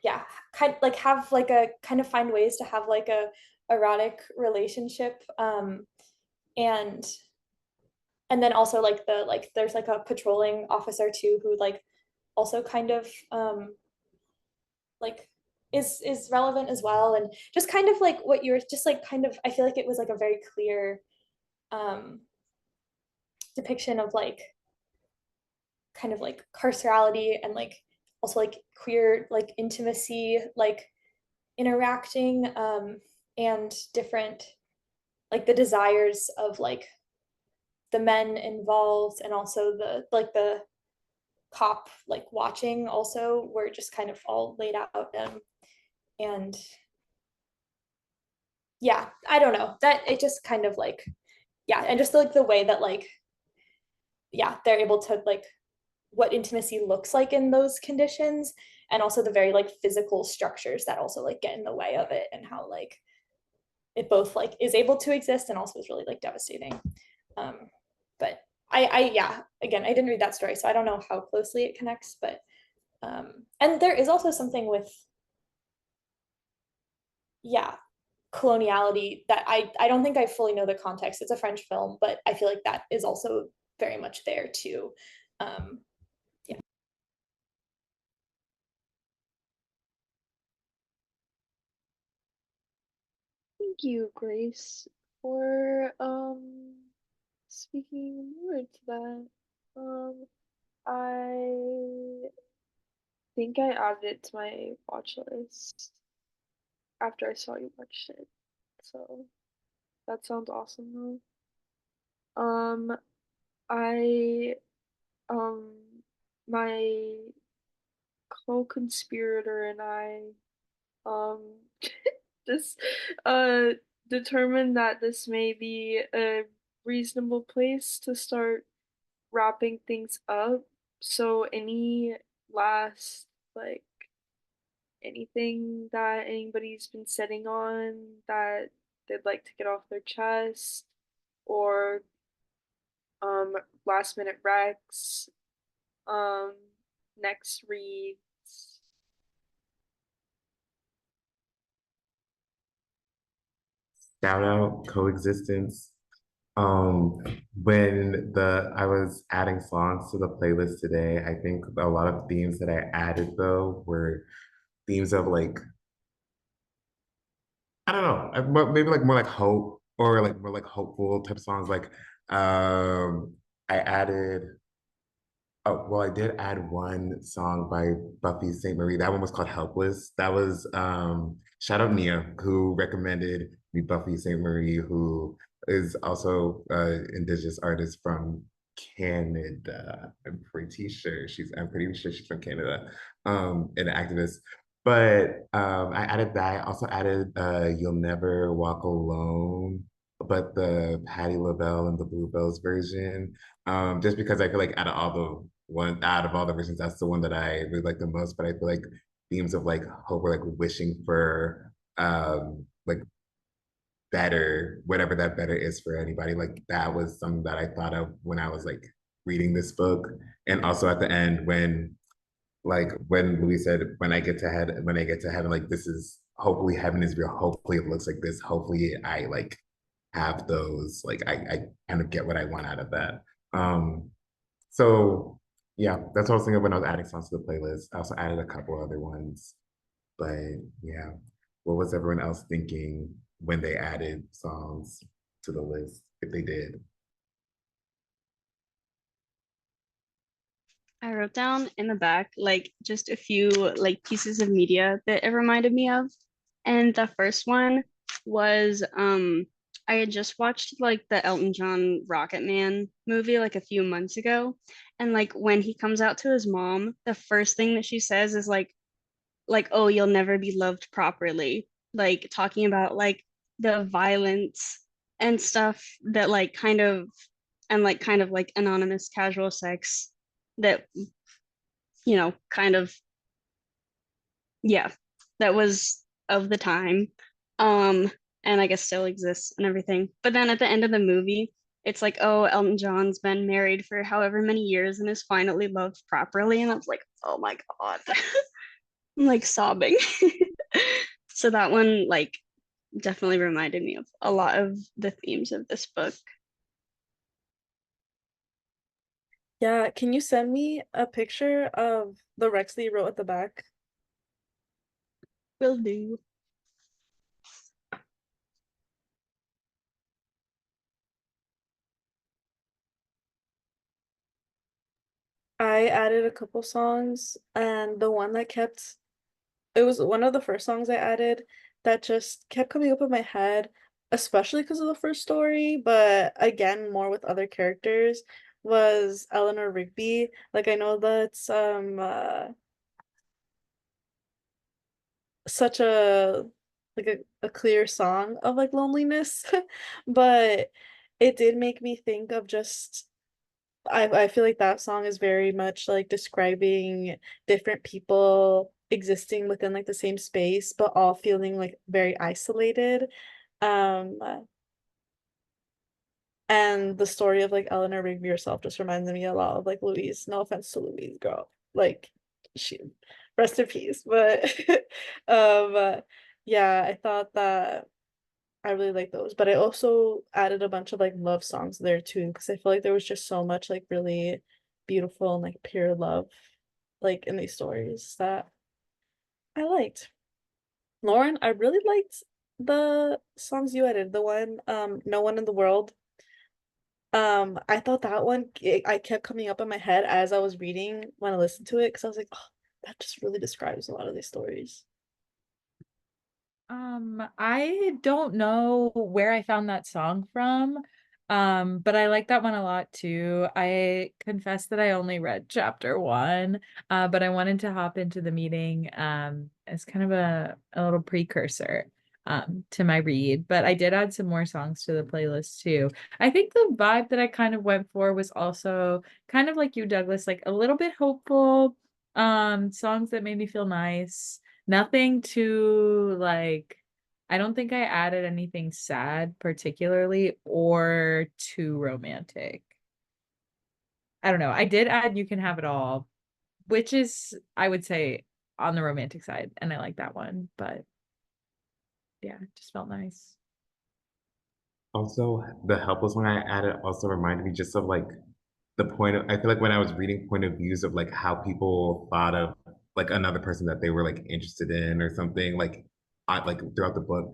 yeah, kind like have like a kind of find ways to have like a erotic relationship, and then also like the like there's like a patrolling officer too who like also kind of like is relevant as well, and just kind of like what you're just like kind of I feel like it was like a very clear um depiction of like kind of like carcerality, and like also like queer like intimacy, like interacting, and different like the desires of like the men involved, and also the like the cop like watching also were just kind of all laid out, and yeah, I don't know, that it just kind of like yeah, and just like the way that like yeah, they're able to like what intimacy looks like in those conditions, and also the very like physical structures that also like get in the way of it, and how like it both like is able to exist and also is really like devastating. um but I yeah, again, I didn't read that story, so I don't know how closely it connects, but and there is also something with yeah, coloniality that I don't think I fully know the context. It's a French film, but I feel like that is also very much there too. um yeah. Thank you, Grace, for speaking more to that, I think I added it to my watch list after I saw you watched it. So that sounds awesome though. I um my co-conspirator and I um just uh determined that this may be a reasonable place to start wrapping things up. So any last like anything that anybody's been sitting on that they'd like to get off their chest, or um last minute recs, um next reads. Shout out Coexistence. Um, when I was adding songs to the playlist today, I think a lot of themes that I added though were themes of like, I don't know, maybe like more like hope or like more like hopeful type songs. Like I added oh, well, I did add one song by Buffy St. Marie. That one was called Helpless. That was shout out Nia, who recommended me Buffy St. Marie, who is also indigenous artist from Canada. I'm pretty sure she's from Canada, an activist. But I added that. I also added You'll Never Walk Alone, but the Patti LaBelle and the Bluebells version. Just because I feel like out of all the versions, that's the one that I really like the most. But I feel like themes of like hope or like wishing for like better, whatever that better is for anybody. Like that was something that I thought of when I was like reading this book. And also at the end when Louis said, when I get to heaven, like this is hopefully heaven is real. Hopefully it looks like this. Hopefully I like have those, like I kind of get what I want out of that. So yeah, that's what I was thinking when I was adding songs to the playlist. I also added a couple other ones, but yeah, what was everyone else thinking when they added songs to the list, if they did? I wrote down in the back like just a few like pieces of media that it reminded me of. And the first one was I had just watched like the Elton John Rocket Man movie like a few months ago. And like when he comes out to his mom, the first thing that she says is like oh you'll never be loved properly. Like talking about like the violence and stuff that like kind of and like kind of like anonymous casual sex that kind of, yeah, that was of the time. Um, and I guess still exists and everything. But then at the end of the movie, it's like, oh, Elton John's been married for however many years and is finally loved properly. And I was like, oh my God. I'm like sobbing. So that one like definitely reminded me of a lot of the themes of this book. Yeah, can you send me a picture of the Rex that you wrote at the back? Will do. I added a couple songs, and the one that kept it was one of the first songs I added that just kept coming up in my head, especially because of the first story, but again, more with other characters, was Eleanor Rigby. Like I know that's such a like a clear song of like loneliness, but it did make me think of just I feel like that song is very much like describing different people existing within like the same space, but all feeling like very isolated. Um, and the story of like Eleanor Rigby herself just reminds me a lot of like Louise. No offense to Louise, girl. Like she rest in peace. But yeah, I thought that I really like those, but I also added a bunch of like love songs there too, because I feel like there was just so much like really beautiful and like pure love like in these stories that I liked. Lauren, I really liked the songs you added. The one No One in the World. I thought that one I kept coming up in my head as I was reading when I listened to it because I was like, oh, that just really describes a lot of these stories. I don't know where I found that song from. But I like that one a lot too. I confess that I only read chapter one, but I wanted to hop into the meeting as kind of a little precursor to my read. But I did add some more songs to the playlist too. I think the vibe that I kind of went for was also kind of like you, Douglas, like a little bit hopeful, songs that made me feel nice. Nothing too like, I don't think I added anything sad particularly or too romantic. I don't know. I did add You Can Have It All, which is, I would say, on the romantic side, and I like that one, but yeah, it just felt nice. Also, the helpless one I added also reminded me just of like the point of, I feel like when I was reading point of views of like how people thought of like another person that they were like interested in or something, like I like throughout the book,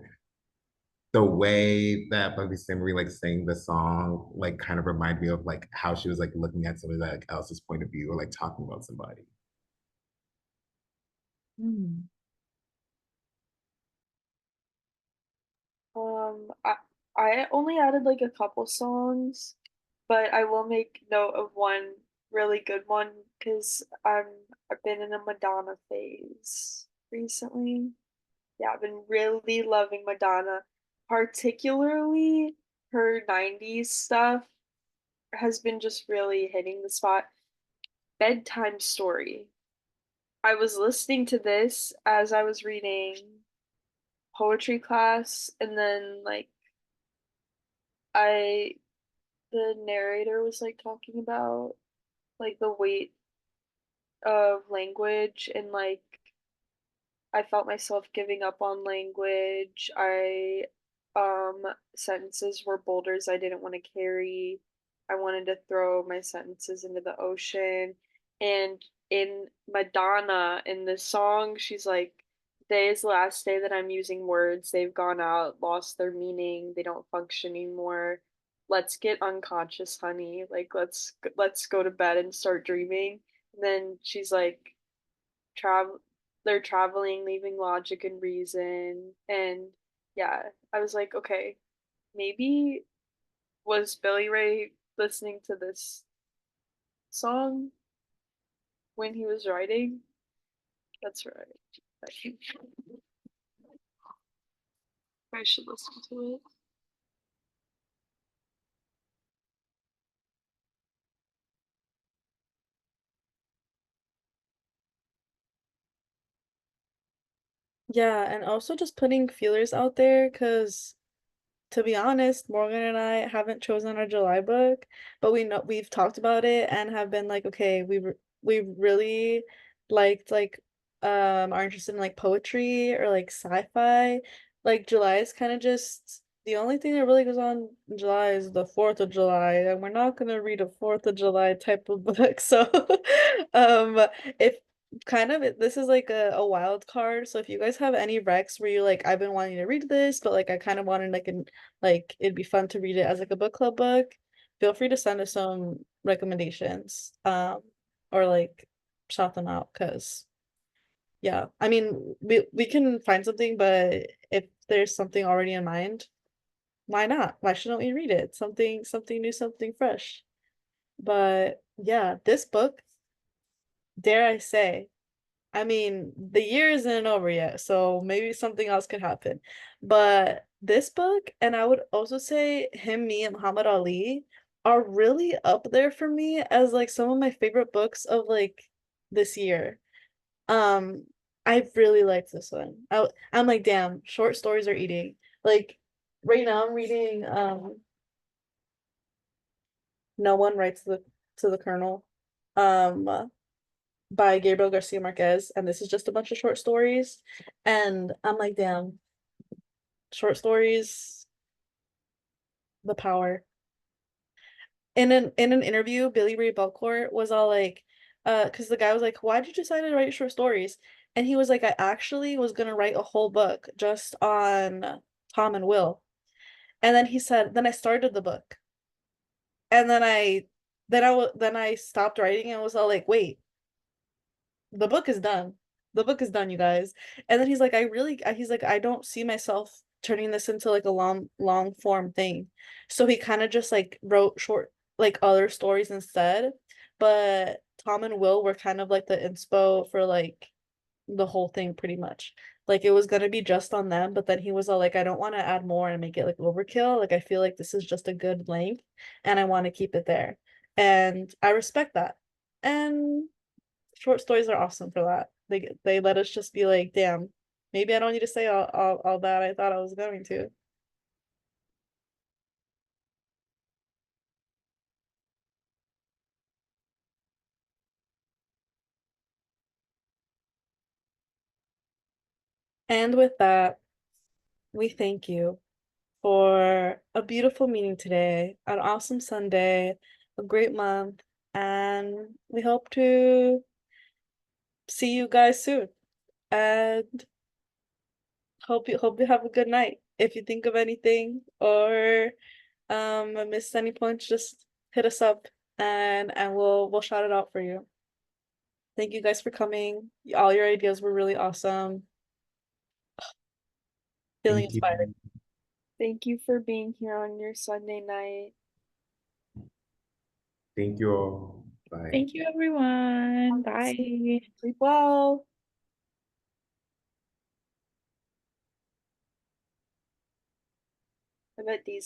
the way that Bugsy Simmering like sang the song like kind of reminded me of like how she was like looking at somebody like else's point of view or like talking about somebody. Mm. I only added like a couple songs, but I will make note of one really good one because I've been in a Madonna phase recently. Yeah, I've been really loving Madonna, particularly her 90s stuff has been just really hitting the spot. Bedtime Story. I was listening to this as I was reading poetry class, and then like I the narrator was like talking about like the weight of language and like I felt myself giving up on language. I sentences were boulders I didn't want to carry. I wanted to throw my sentences into the ocean. And in Madonna in the song, she's like, "Today is the last day that I'm using words. They've gone out, lost their meaning, they don't function anymore. Let's get unconscious, honey. Like let's go to bed and start dreaming." And then she's like, travel they're traveling, leaving logic and reason. And yeah, I was like, okay, maybe was Billy-Ray listening to this song when he was writing? That's right. I should listen to it. Yeah, and also just putting feelers out there because to be honest, Morgan and I haven't chosen our July book, but we know we've talked about it and have been like, okay, we really liked like are interested in like poetry or like sci-fi. Like July is kind of just the only thing that really goes on in July is the 4th of July, and we're not gonna read a 4th of July type of book. So um if kind of this is like a wild card. So if you guys have any recs where you're like, I've been wanting to read this, but like I kind of wanted like it'd be fun to read it as like a book club book, feel free to send us some recommendations. Or like shout them out because yeah, I mean we can find something, but if there's something already in mind, why not? Why shouldn't we read it? Something new, something fresh. But yeah, this book, dare I say, I mean, the year isn't over yet, so maybe something else could happen. But this book, and I would also say Him, Me, and Muhammad Ali are really up there for me as like some of my favorite books of like this year. Um, I really liked this one. I'm like, damn, short stories are eating. Like right now I'm reading No One Writes to the Colonel. By Gabriel Garcia Marquez, and this is just a bunch of short stories. And I'm like, damn, short stories, the power. In an interview, Billy-Ray Belcourt was all like, because the guy was like, why did you decide to write short stories? And he was like, I actually was gonna write a whole book just on Tom and Will. And then he said, then I started the book. And then I stopped writing and was all like, wait, the book is done. The book is done, you guys. And then he's like, he's like, I don't see myself turning this into like a long form thing. So he kind of just like wrote short, like other stories instead. But Tom and Will were kind of like the inspo for like the whole thing pretty much. Like it was gonna be just on them, but then he was all like, I don't want to add more and make it like overkill. Like I feel like this is just a good length and I want to keep it there. And I respect that. And short stories are awesome for that. They let us just be like, damn, maybe I don't need to say all that I thought I was going to. And with that, we thank you for a beautiful meeting today, an awesome Sunday, a great month, and we hope to see you guys soon. And hope you have a good night. If you think of anything or missed any points, just hit us up and we'll shout it out for you. Thank you guys for coming. All your ideas were really awesome. Feeling Thank you. inspired. Thank you for being here on your Sunday night. Thank you all. Bye. Thank you, everyone. Bye. Sleep well. I bet these